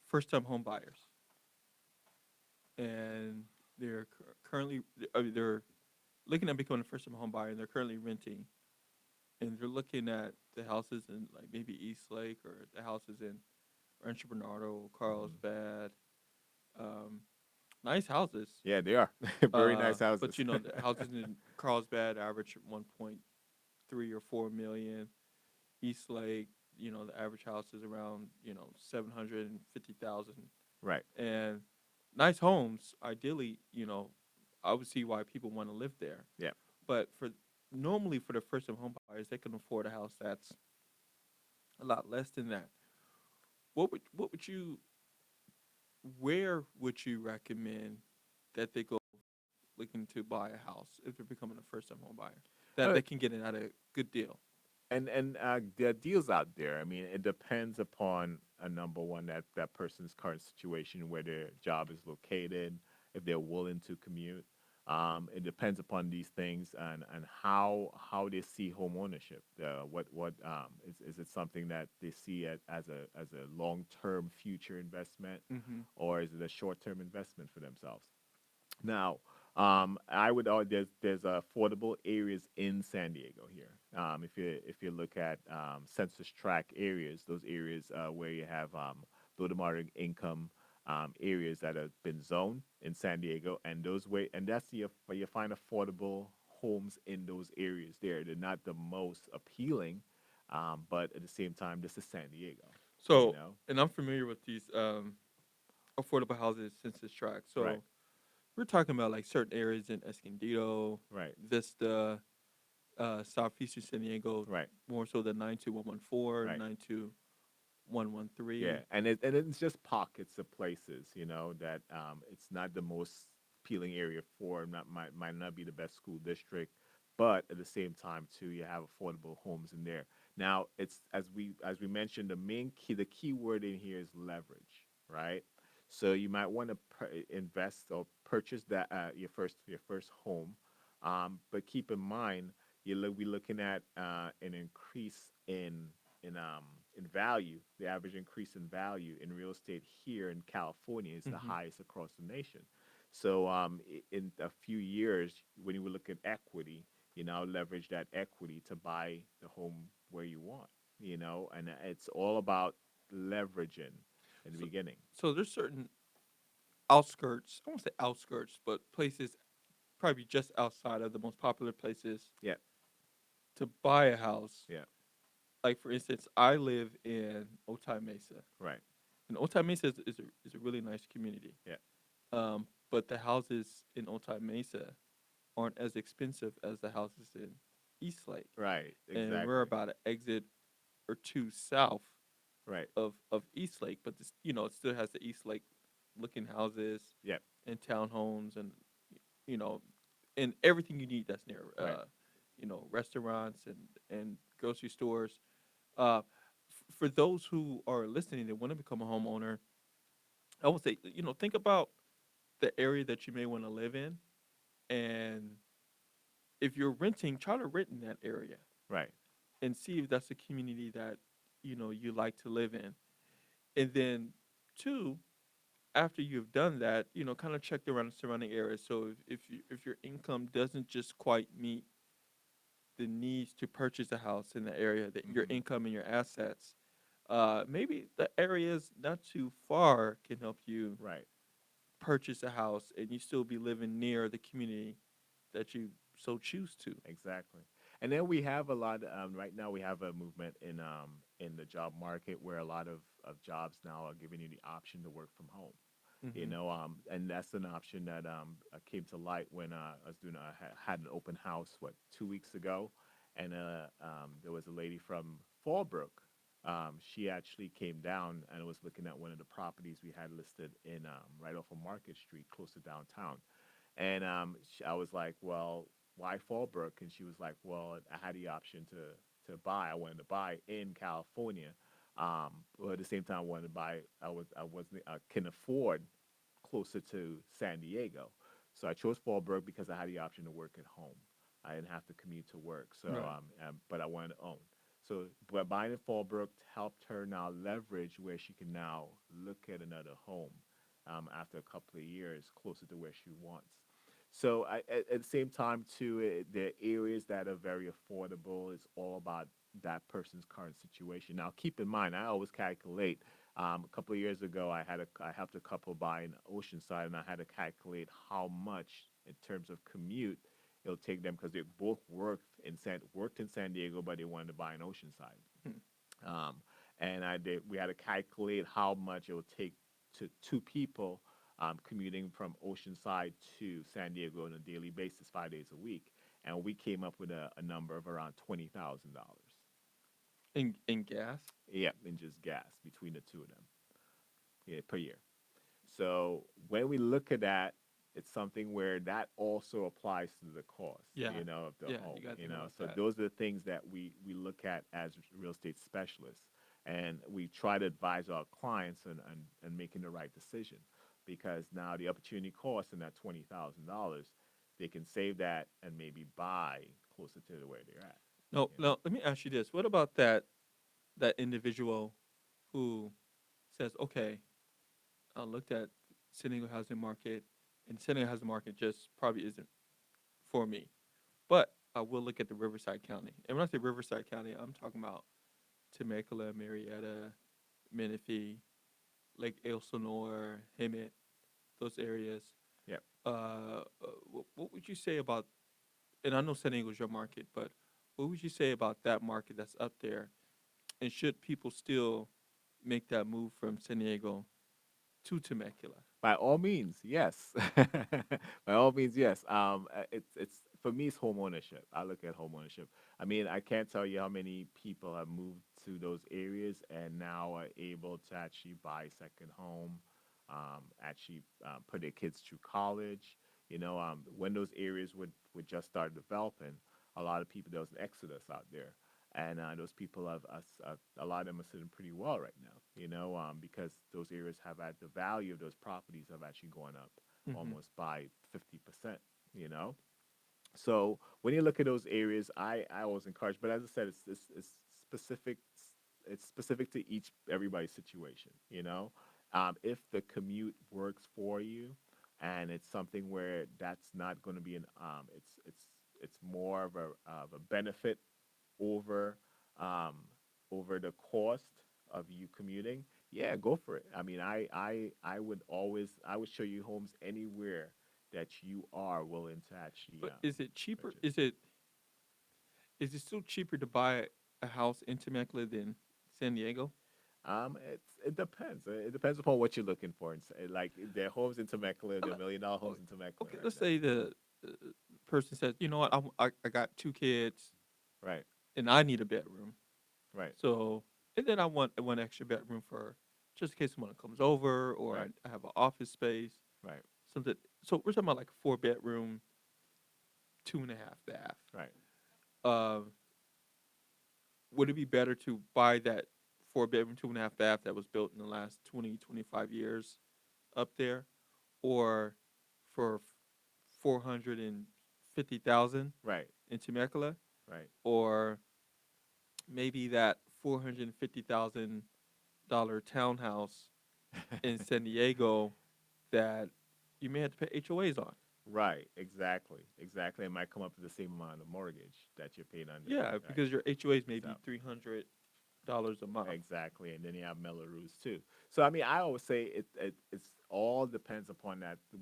[SPEAKER 1] first-time home buyers and they're currently they're looking at becoming a first-time home buyer and they're currently renting and they're looking at the houses in like maybe East Lake or the houses in Rancho Bernardo,
[SPEAKER 2] Hmm.
[SPEAKER 1] Carlsbad, um, nice houses.
[SPEAKER 2] Yeah, they are very nice houses.
[SPEAKER 1] But you know, the houses in Carlsbad average 1.3 or 4 million. East Lake, you know, the average house is around, 750,000.
[SPEAKER 2] Right.
[SPEAKER 1] And nice homes, ideally, I would see why people want to live there.
[SPEAKER 2] Yeah.
[SPEAKER 1] But normally for the first time home buyers, they can afford a house that's a lot less than that. What would you where would you recommend that they go looking to buy a house if they're becoming a first time home buyer? That
[SPEAKER 2] Uh,
[SPEAKER 1] they can get it at a good deal.
[SPEAKER 2] and there are deals out there. I mean, it depends upon number one, that person's current situation, where their job is located, if they're willing to commute. It depends upon these things, and how they see home ownership. What is it something that they see as a long term future investment,
[SPEAKER 1] Hmm.
[SPEAKER 2] or is it a short term investment for themselves? Now, I would argue there's affordable areas in San Diego here. If you look at census tract areas, those areas where you have low to moderate income areas that have been zoned in San Diego, and that's where you find affordable homes in those areas. They're not the most appealing, but at the same time, this is San Diego. You
[SPEAKER 1] So,
[SPEAKER 2] know,
[SPEAKER 1] and I'm familiar with these affordable houses census tract.
[SPEAKER 2] right,
[SPEAKER 1] So we're talking about like certain areas in Escondido,
[SPEAKER 2] right,
[SPEAKER 1] Vista, southeastern San Diego,
[SPEAKER 2] right,
[SPEAKER 1] more so than 92114,
[SPEAKER 2] right.
[SPEAKER 1] 92113.
[SPEAKER 2] Yeah, and it's just pockets of places, that it's not the most appealing area for, might not be the best school district, but at the same time too, you have affordable homes in there. Now, it's as we mentioned, the key word in here is leverage, right? So you might want to invest or purchase that your first home, but keep in mind we're looking at an increase in value. The average increase in value in real estate here in California is the
[SPEAKER 1] Hmm.
[SPEAKER 2] highest across the nation. So in a few years, when you look at equity, you now leverage that equity to buy the home where you want. And it's all about leveraging in the
[SPEAKER 1] So,
[SPEAKER 2] beginning.
[SPEAKER 1] so there's certain outskirts, I won't say outskirts, but places probably just outside of the most popular places
[SPEAKER 2] Yeah,
[SPEAKER 1] to buy a house.
[SPEAKER 2] yeah,
[SPEAKER 1] Like, for instance, I live in Otay Mesa.
[SPEAKER 2] right,
[SPEAKER 1] And Otay Mesa is a really nice community.
[SPEAKER 2] yeah,
[SPEAKER 1] But the houses in Otay Mesa aren't as expensive as the houses in Eastlake.
[SPEAKER 2] right,
[SPEAKER 1] And we're
[SPEAKER 2] exactly,
[SPEAKER 1] about an exit or two south
[SPEAKER 2] right,
[SPEAKER 1] of Eastlake, but it still has the Eastlake looking houses
[SPEAKER 2] yeah,
[SPEAKER 1] and townhomes and you know and everything you need that's near
[SPEAKER 2] right.
[SPEAKER 1] restaurants and grocery stores. For those who are listening that want to become a homeowner, I would say, think about the area that you may want to live in, and if you're renting, try to rent in that area
[SPEAKER 2] Right.
[SPEAKER 1] and see if that's a community that you like to live in. And then two, after you've done that, kind of check around the surrounding areas. So if your income doesn't just quite meet the needs to purchase a house in the area, that your
[SPEAKER 2] Hmm.
[SPEAKER 1] income and your assets, maybe the areas not too far can help you
[SPEAKER 2] Right.
[SPEAKER 1] purchase a house and you still be living near the community that you so choose to.
[SPEAKER 2] Exactly. And then we have a lot. Right now, we have a movement in the job market where a lot of jobs now are giving you the option to work from home.
[SPEAKER 1] Hmm.
[SPEAKER 2] And that's an option that came to light when I was doing had an open house 2 weeks ago, and there was a lady from Fallbrook. She actually came down and was looking at one of the properties we had listed in right off of Market Street, close to downtown. And I was like, well, why Fallbrook? And she was like, well, I had the option to buy. I wanted to buy in California, but at the same time, I wanted to buy. I can afford closer to San Diego, so I chose Fallbrook because I had the option to work at home. I didn't have to commute to work, so
[SPEAKER 1] Right.
[SPEAKER 2] but I wanted to own. So, but buying in Fallbrook helped her now leverage where she can now look at another home after a couple of years closer to where she wants. So at the same time too, there are areas that are very affordable. It's all about that person's current situation. Now, keep in mind, I always calculate A couple of years ago, I helped a couple buy in Oceanside, and I had to calculate how much in terms of commute it'll take them because they both worked in San Diego, but they wanted to buy in Oceanside.
[SPEAKER 1] Hmm.
[SPEAKER 2] Um, and we had to calculate how much it would take to two people commuting from Oceanside to San Diego on a daily basis, 5 days a week, and we came up with a number of around $20,000.
[SPEAKER 1] In gas?
[SPEAKER 2] Yeah, in just gas between the two of them, yeah, per year. So when we look at that, it's something where that also applies to the cost,
[SPEAKER 1] Yeah.
[SPEAKER 2] of the
[SPEAKER 1] Yeah,
[SPEAKER 2] home,
[SPEAKER 1] you gotta think about
[SPEAKER 2] So
[SPEAKER 1] that.
[SPEAKER 2] those are the things that we look at as real estate specialists, and we try to advise our clients and making the right decision, because now the opportunity cost in that $20,000, they can save that and maybe buy closer to where they're at.
[SPEAKER 1] No,
[SPEAKER 2] You know?
[SPEAKER 1] no. Let me ask you this: what about that individual who says, "Okay, I looked at San Diego housing market, and San Diego housing market just probably isn't for me, but I will look at the Riverside County." And when I say Riverside County, I'm talking about Temecula, Marietta, Menifee, Lake Elsinore, Hemet, those areas.
[SPEAKER 2] Yep.
[SPEAKER 1] What would you say about? And I know San Diego's your market, but what would you say about that market that's up there? And should people still make that move from San Diego to Temecula?
[SPEAKER 2] By all means, yes. By all means, yes. It's for me, it's home ownership. I look at home ownership. I mean, I can't tell you how many people have moved to those areas and now are able to actually buy a second home, actually put their kids through college. When those areas would just start developing, a lot of people, there was an exodus out there, and those people a lot of them are sitting pretty well right now, because those areas have had the value of those properties have actually gone up
[SPEAKER 1] Hmm.
[SPEAKER 2] almost by 50%, you know. So when you look at those areas, I always encourage, but as I said, it's specific. It's specific to everybody's situation. If the commute works for you, and it's something where that's not going to be it's more of a benefit over um, over the cost of you commuting, yeah, go for it. I mean, I would show you homes anywhere that you are willing to actually
[SPEAKER 1] But is it cheaper?
[SPEAKER 2] purchase.
[SPEAKER 1] Is it still cheaper to buy a house in Temecula than San Diego?
[SPEAKER 2] It depends. It depends upon what you're looking for. Like there are homes in Temecula,
[SPEAKER 1] I
[SPEAKER 2] there are
[SPEAKER 1] mean,
[SPEAKER 2] $1 million
[SPEAKER 1] oh,
[SPEAKER 2] homes in Temecula
[SPEAKER 1] okay,
[SPEAKER 2] right
[SPEAKER 1] let's
[SPEAKER 2] now.
[SPEAKER 1] say the person says, you know what, I got two kids
[SPEAKER 2] Right,
[SPEAKER 1] and I need a bedroom.
[SPEAKER 2] right,
[SPEAKER 1] So, and then I want one extra bedroom for just in case someone comes over or
[SPEAKER 2] right,
[SPEAKER 1] I have an office space,
[SPEAKER 2] right,
[SPEAKER 1] something. So we're talking about like a 4 bedroom, 2.5 bath.
[SPEAKER 2] right.
[SPEAKER 1] Um, would it be better to buy that 4 bedroom, 2.5 bath that was built in the last 20, 25 years up there, or for 450,000
[SPEAKER 2] Right,
[SPEAKER 1] in Temecula,
[SPEAKER 2] right.
[SPEAKER 1] or maybe that $450,000 townhouse in San Diego that you may have to pay HOAs on?
[SPEAKER 2] Right, exactly, exactly. It might come up to the same amount of mortgage that you're paying under.
[SPEAKER 1] Yeah,
[SPEAKER 2] Right.
[SPEAKER 1] because your HOAs may be
[SPEAKER 2] So
[SPEAKER 1] $300 a month.
[SPEAKER 2] exactly, and then you have Melrose too. So I mean, I always say it's all depends upon that. The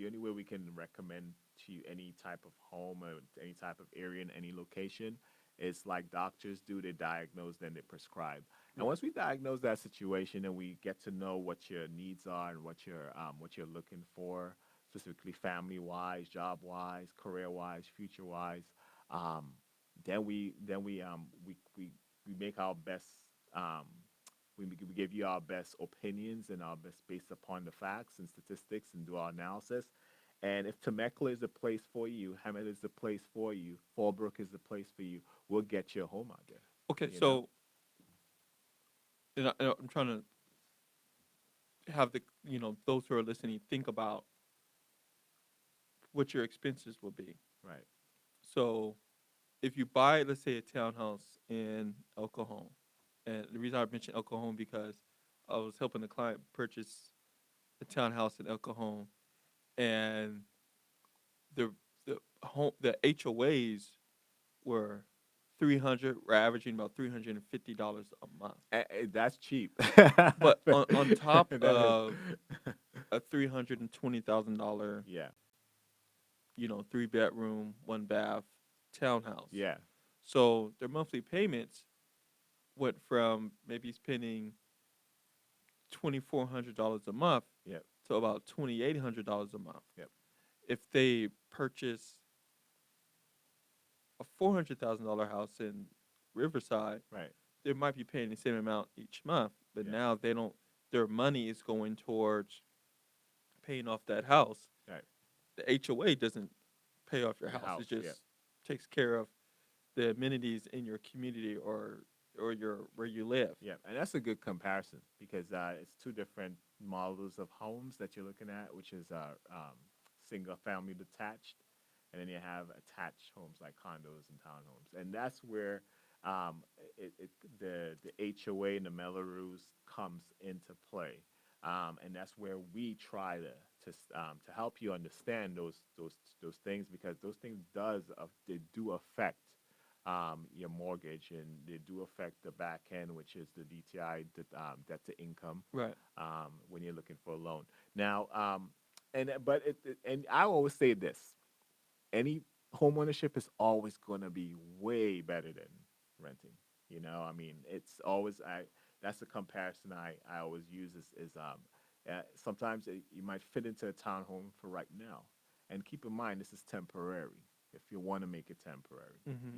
[SPEAKER 2] only way we can recommend to you any type of home or any type of area in any location is like doctors do. They diagnose, then they prescribe. And
[SPEAKER 1] Right.
[SPEAKER 2] once we diagnose that situation and we get to know what your needs are and what you're looking for, specifically family wise, job wise, career wise, future wise, um, then we make our best. Um, we give you our best opinions and our best based upon the facts and statistics and do our analysis. And if Temecula is the place for you, Hammett is the place for you, Fallbrook is the place for you, we'll get your home out there.
[SPEAKER 1] Okay,
[SPEAKER 2] You know?
[SPEAKER 1] so I'm trying to have those who are listening think about what your expenses will be.
[SPEAKER 2] Right.
[SPEAKER 1] So if you buy, let's say, a townhouse in El Cajon, and the reason I mentioned El Cajon because I was helping the client purchase a townhouse in El Cajon, and the the HOAs were 300. We're averaging about $350 a month.
[SPEAKER 2] That's cheap.
[SPEAKER 1] But on top
[SPEAKER 2] That
[SPEAKER 1] of
[SPEAKER 2] is.
[SPEAKER 1] a $320,000,
[SPEAKER 2] Yeah,
[SPEAKER 1] 3 bedroom, 1 bath townhouse.
[SPEAKER 2] yeah,
[SPEAKER 1] So their monthly payments went from maybe spending $2,400 a month
[SPEAKER 2] yep,
[SPEAKER 1] to about $2,800 a month.
[SPEAKER 2] yep,
[SPEAKER 1] If they purchase a $400,000 house in Riverside,
[SPEAKER 2] right,
[SPEAKER 1] they might be paying the same amount each month, but
[SPEAKER 2] yeah,
[SPEAKER 1] now they don't. Their money is going towards paying off that house.
[SPEAKER 2] right.
[SPEAKER 1] The HOA doesn't pay off your
[SPEAKER 2] Your
[SPEAKER 1] house.
[SPEAKER 2] house,
[SPEAKER 1] It just
[SPEAKER 2] yeah.
[SPEAKER 1] takes care of the amenities in your community or your where you live.
[SPEAKER 2] Yeah, and that's a good comparison because it's two different models of homes that you're looking at, which is single family detached, and then you have attached homes like condos and townhomes, and that's where it the HOA and the Melrose comes into play, and that's where we try to help you understand those things because those things they do affect your mortgage, and they do affect the back end, which is the DTI, debt to income,
[SPEAKER 1] Right.
[SPEAKER 2] when you're looking for a loan. Now, and I always say this: any home ownership is always going to be way better than renting. I mean, it's always that's a comparison I always use sometimes you might fit into a townhome for right now, and keep in mind this is temporary. If you want to make it temporary,
[SPEAKER 1] Hmm.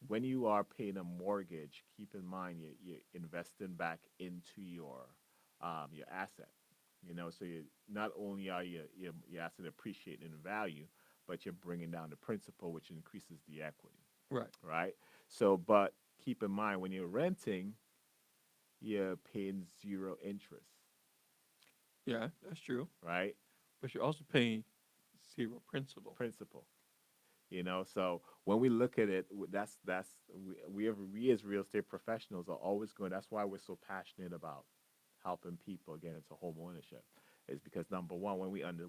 [SPEAKER 2] when you are paying a mortgage, keep in mind you're investing back into your asset. So you not only are your asset appreciating in value, but you're bringing down the principal, which increases the equity,
[SPEAKER 1] Right.
[SPEAKER 2] right? So, but keep in mind when you're renting, you're paying zero interest,
[SPEAKER 1] Yeah, that's true.
[SPEAKER 2] right?
[SPEAKER 1] But you're also paying zero principal.
[SPEAKER 2] Principal. So when we look at it, we as real estate professionals are always going. That's why we're so passionate about helping people get into home ownership, is because number one,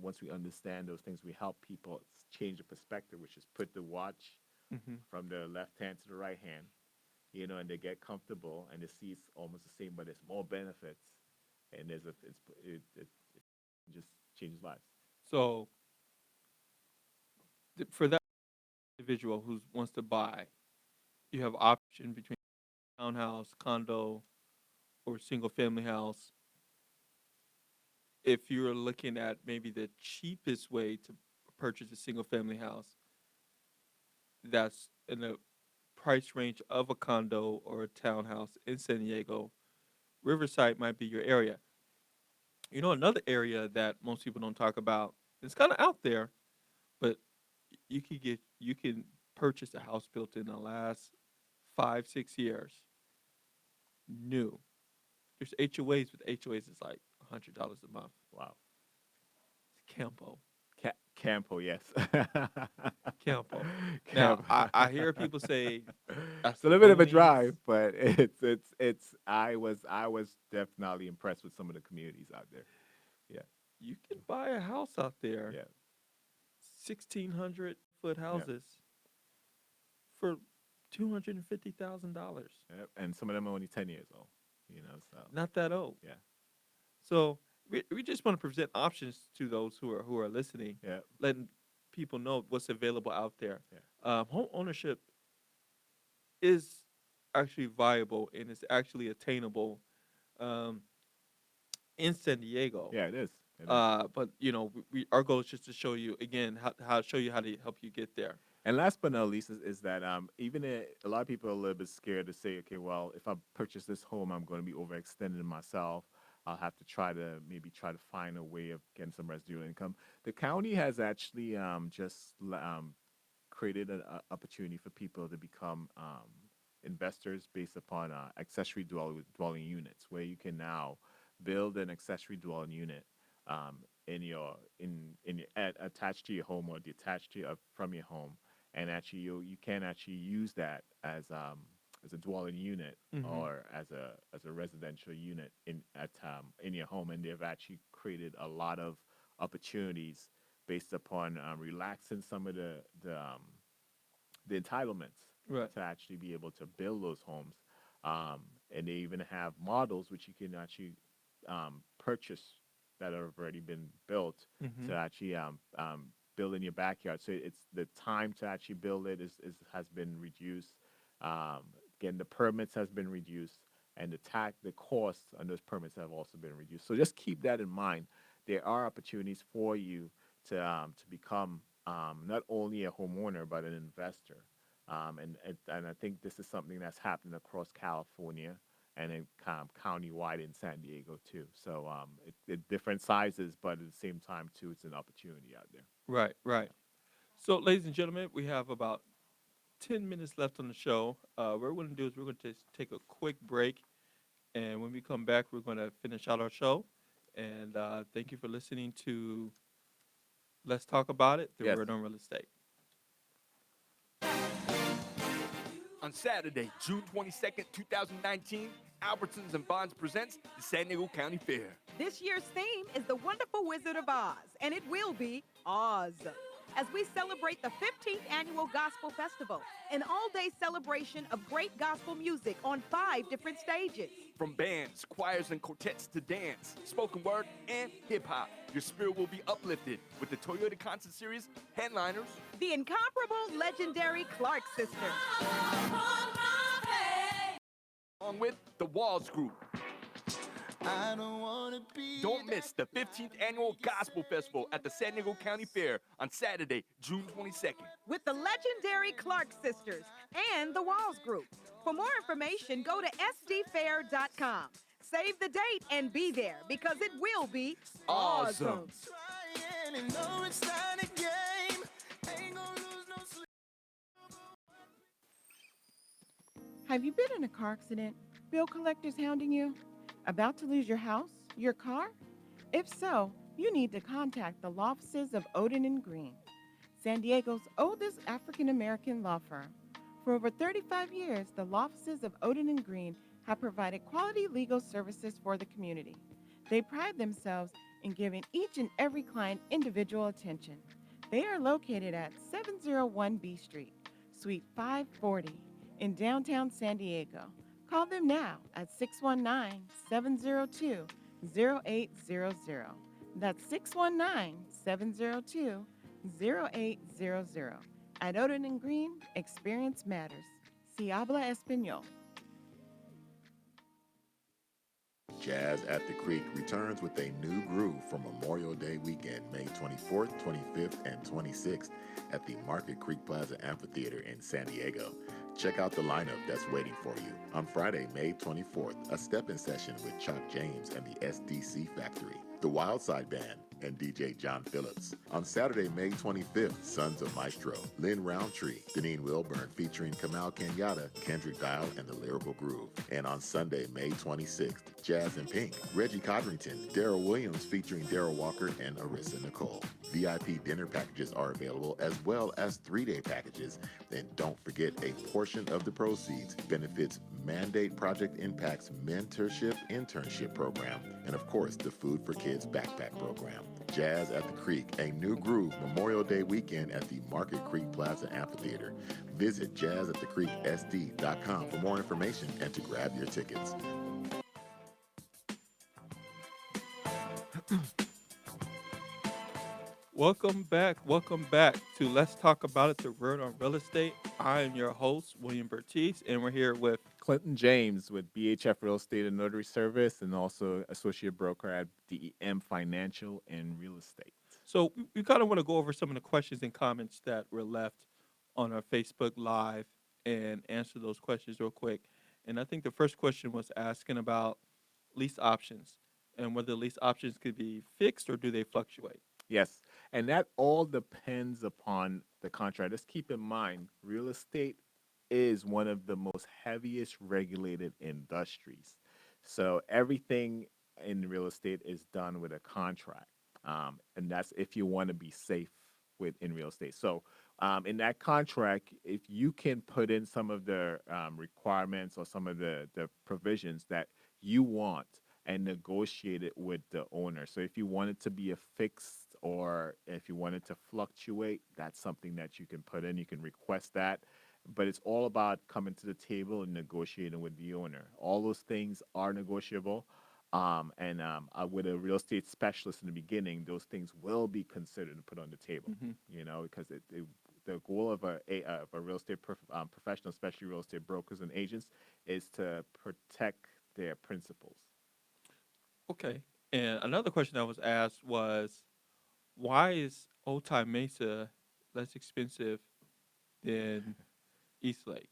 [SPEAKER 2] once we understand those things, we help people change the perspective, which is put the watch
[SPEAKER 1] Hmm.
[SPEAKER 2] from the left hand to the right hand, and they get comfortable and they see it's almost the same, but there's more benefits, and it just changes lives.
[SPEAKER 1] So for that individual who wants to buy, you have option between townhouse, condo, or single family house. If you're looking at maybe the cheapest way to purchase a single family house, that's in the price range of a condo or a townhouse in San Diego, Riverside might be your area. Another area that most people don't talk about, it's kind of out there, but you can purchase a house built in the last 5 6 years, new. There's HOAs, but HOAs is like $100 a month.
[SPEAKER 2] Wow.
[SPEAKER 1] Campo.
[SPEAKER 2] Campo, yes.
[SPEAKER 1] Campo. Now,
[SPEAKER 2] Campo.
[SPEAKER 1] I hear people say that's
[SPEAKER 2] It's a little bit of a
[SPEAKER 1] only
[SPEAKER 2] drive, but it's. I was definitely impressed with some of the communities out there. Yeah,
[SPEAKER 1] you can buy a house out there,
[SPEAKER 2] yeah,
[SPEAKER 1] 1,600-foot
[SPEAKER 2] yeah,
[SPEAKER 1] houses for $250,000.
[SPEAKER 2] yeah. And some of them are only 10 years old. So
[SPEAKER 1] Not that old.
[SPEAKER 2] yeah,
[SPEAKER 1] So we just want to present options to those who are listening,
[SPEAKER 2] yeah,
[SPEAKER 1] letting people know what's available out there.
[SPEAKER 2] yeah,
[SPEAKER 1] Home ownership is actually viable and it's actually attainable um, in San Diego.
[SPEAKER 2] yeah. It is. It is.
[SPEAKER 1] But our goal is just to show you again how show you how to help you get there.
[SPEAKER 2] And last but not least is that even a lot of people are a little bit scared to say, okay, well, if I purchase this home, I'm going to be overextending myself. I'll have to try to find a way of getting some residual income. The county has actually created an opportunity for people to become investors based upon accessory dwelling units, where you can now build an accessory dwelling unit attached to your home or detached from your home, and actually you can actually use that as a dwelling unit
[SPEAKER 1] Hmm.
[SPEAKER 2] or as a residential unit in your home, and they've actually created a lot of opportunities based upon relaxing some of the entitlements
[SPEAKER 1] Right.
[SPEAKER 2] to actually be able to build those homes. And they even have models which you can actually purchase that have already been built
[SPEAKER 1] Mm-hmm.
[SPEAKER 2] to actually build in your backyard. So it's the time to actually build it has been reduced. Um, Again, the permits has been reduced, and the costs on those permits have also been reduced. So just keep that in mind. There are opportunities for you to become not only a homeowner but an investor. And I think this is something that's happening across California and in countywide in San Diego too. So it different sizes, but at the same time too, it's an opportunity out there.
[SPEAKER 1] Right. Right. So, ladies and gentlemen, we have about 10 minutes left on the show. What we're going to do is we're going to take a quick break. And when we come back, we're going to finish out our show. And thank you for listening to Let's Talk About It, the
[SPEAKER 2] Yes.
[SPEAKER 1] Word on Real Estate.
[SPEAKER 6] On Saturday, June 22nd, 2019, Albertsons and Bonds presents the San Diego County Fair.
[SPEAKER 3] This year's theme is the Wonderful Wizard of Oz, and it will be Oz. As we celebrate the 15th Annual Gospel Festival, an all-day celebration of great gospel music on 5 different stages.
[SPEAKER 6] From bands, choirs, and quartets to dance, spoken word, and hip hop, your spirit will be uplifted with the Toyota Concert Series headliners,
[SPEAKER 3] The incomparable, legendary Clark Sisters.
[SPEAKER 6] along with the Walls Group. Don't miss the 15th Annual Gospel Festival at the San Diego County Fair on Saturday, June 22nd.
[SPEAKER 3] With the legendary Clark Sisters and the Walls Group. For more information, go to sdfair.com. Save the date and be there because it will be
[SPEAKER 6] Awesome.
[SPEAKER 7] Have you been in a car accident? Bill collectors hounding you? About to lose your house? Your car? If so, you need to contact the law offices of Odin and Green, San Diego's oldest African American law firm. For over 35 years, the law offices of Odin and Green have provided quality legal services for the community. They pride themselves in giving each and every client individual attention. They are located at 701 B Street, Suite 540 in downtown San Diego. Call them now at 619-702-0800. That's 619-702-0800. At Odin and Green, experience matters. Si habla español.
[SPEAKER 5] Jazz at the Creek returns with a new groove for Memorial Day weekend, May 24th, 25th, and 26th at the Market Creek Plaza Amphitheater in San Diego. Check out the lineup that's waiting for you. On Friday, May 24th, a step-in session with Chuck James and the SDC Factory, the Wildside Band, and DJ John Phillips. On Saturday, May 25th, Sons of Maestro, Lynn Roundtree, Deneen Wilburn featuring Kamal Kenyatta, Kendrick Dial, and the Lyrical Groove. And on Sunday, May 26th, Jazz and Pink, Reggie Codrington, Daryl Williams featuring Daryl Walker and Arissa Nicole. VIP dinner packages are available as well as 3-day packages. And don't forget, a portion of the proceeds benefits Mandate Project Impact's mentorship internship program, and of course, the Food for Kids backpack program. Jazz at the Creek, a new groove Memorial Day weekend at the Market Creek Plaza Amphitheater. Visit jazzatthecreeksd.com for more information and to grab your tickets.
[SPEAKER 1] Welcome back to Let's Talk About It, the Word on Real Estate. I am your host, William Bertice, and we're here with
[SPEAKER 2] Clinton James with BHF Real Estate and Notary Service, and also associate broker at DEM Financial and Real Estate.
[SPEAKER 1] So we kind of want to go over some of the questions and comments that were left on our Facebook Live and answer those questions real quick. And I think the first question was asking about lease options and whether lease options could be fixed or do they fluctuate?
[SPEAKER 2] Yes, and that all depends upon the contract. Let's keep in mind, real estate is one of the most heaviest regulated industries. So everything in real estate is done with a contract, and that's if you want to be safe in real estate. So in that contract, if you can put in some of the requirements or some of the provisions that you want and negotiate it with the owner. So if you want it to be a fixed or if you want it to fluctuate, that's something that you can put in. You can request that, but it's all about coming to the table and negotiating with the owner. All those things are negotiable. With a real estate specialist in the beginning, those things will be considered and put on the table,
[SPEAKER 1] Hmm.
[SPEAKER 2] because the goal of a real estate professional, especially real estate brokers and agents, is to protect their principles.
[SPEAKER 1] Okay. And another question I was asked was, why is Otay Mesa less expensive than East Lake?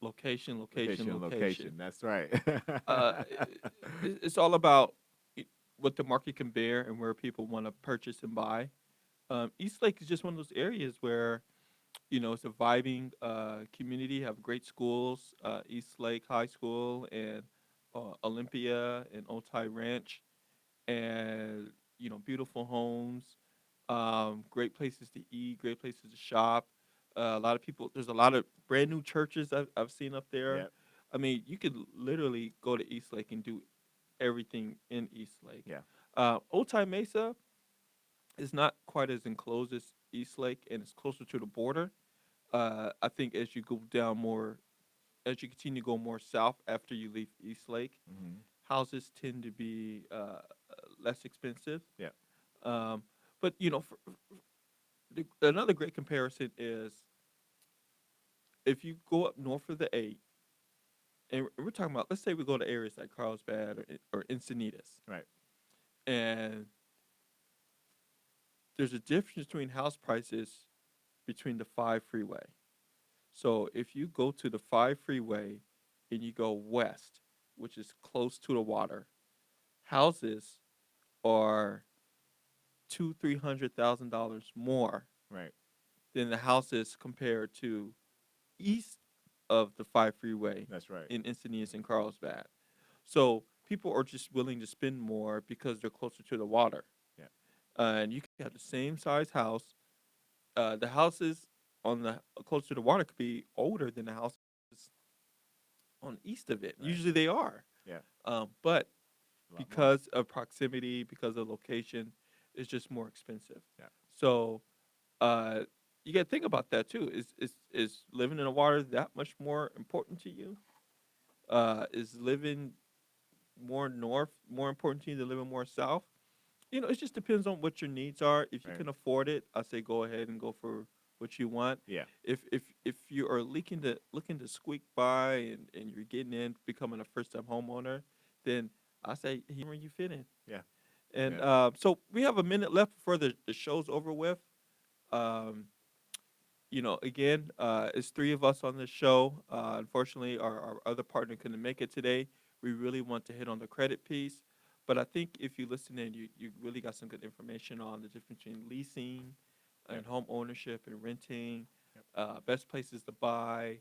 [SPEAKER 1] Location, location, location.
[SPEAKER 2] That's right.
[SPEAKER 1] Uh, it's all about what the market can bear and where people want to purchase and buy. East Lake is just one of those areas where it's a vibing community. Have great schools, East Lake High School and Olympia and Otay Ranch, and beautiful homes, great places to eat, great places to shop. A lot of people. There's a lot of brand new churches I've seen up there.
[SPEAKER 2] Yep.
[SPEAKER 1] I mean, you could literally go to East Lake and do everything in East Lake.
[SPEAKER 2] Yeah.
[SPEAKER 1] Otay Mesa is not quite as enclosed as East Lake, and it's closer to the border. I think as you go down more, as you continue to go more south after you leave East Lake,
[SPEAKER 2] Hmm.
[SPEAKER 1] houses tend to be less expensive.
[SPEAKER 2] Yeah.
[SPEAKER 1] But another great comparison is if you go up north of the 8, and we're talking about, let's say we go to areas like Carlsbad or Encinitas,
[SPEAKER 2] Right.
[SPEAKER 1] and there's a difference between house prices between the 5 freeway. So if you go to the 5 freeway and you go west, which is close to the water, houses are $200,000-300,000 more
[SPEAKER 2] Right.
[SPEAKER 1] than the houses compared to east of the 5 freeway
[SPEAKER 2] That's right.
[SPEAKER 1] in Encinitas and Carlsbad. So people are just willing to spend more because they're closer to the water.
[SPEAKER 2] Yeah.
[SPEAKER 1] And you can have the same size house. The houses on the closer to the water could be older than the houses on east of it.
[SPEAKER 2] Right.
[SPEAKER 1] Usually they are.
[SPEAKER 2] Yeah.
[SPEAKER 1] But
[SPEAKER 2] A lot more.
[SPEAKER 1] because of proximity, because of location, it's just more expensive.
[SPEAKER 2] Yeah.
[SPEAKER 1] So you got to think about that too. Is living in the water that much more important to you? Is living more north more important to you than living more south? It just depends on what your needs are. If you
[SPEAKER 2] Right.
[SPEAKER 1] can afford it, I say go ahead and go for what you want.
[SPEAKER 2] Yeah.
[SPEAKER 1] If you are looking to squeak by and you're getting in, becoming a first time homeowner, then I say here you fit in.
[SPEAKER 2] Yeah.
[SPEAKER 1] And
[SPEAKER 2] Yeah.
[SPEAKER 1] so we have a minute left before the show's over with. Um, again, it's 3 of us on this show. Unfortunately, our other partner couldn't make it today. We really want to hit on the credit piece. But I think if you listen in, you really got some good information on the difference between leasing and home ownership and renting,
[SPEAKER 2] Yep.
[SPEAKER 1] best places to buy,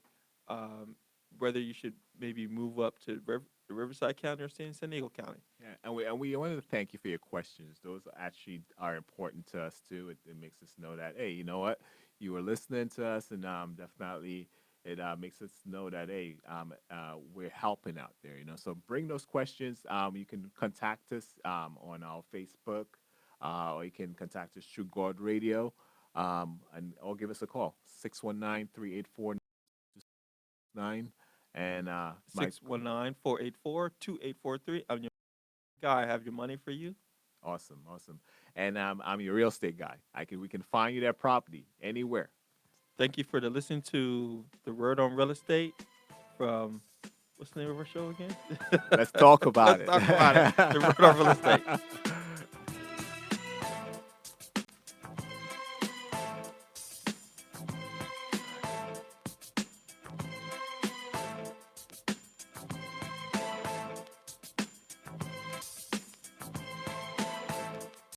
[SPEAKER 1] whether you should maybe move up to Riverside County or stay in San Diego County.
[SPEAKER 2] Yeah, and we wanted to thank you for your questions. Those actually are important to us too. It makes us know that, hey, you know what, you were listening to us, and definitely it makes us know that, hey, we're helping out there. So bring those questions. You can contact us on our Facebook, or you can contact us through God Radio, or give us a call 619-384-9, and Mike.
[SPEAKER 1] 619-484-2843. I'm your guy. I have your money for you.
[SPEAKER 2] Awesome. And I'm your real estate guy. We can find you that property anywhere.
[SPEAKER 1] Thank you for listening to the Word on Real Estate from, what's the name of our show again?
[SPEAKER 2] Let's talk about
[SPEAKER 1] Let's talk about it. The Word on Real Estate.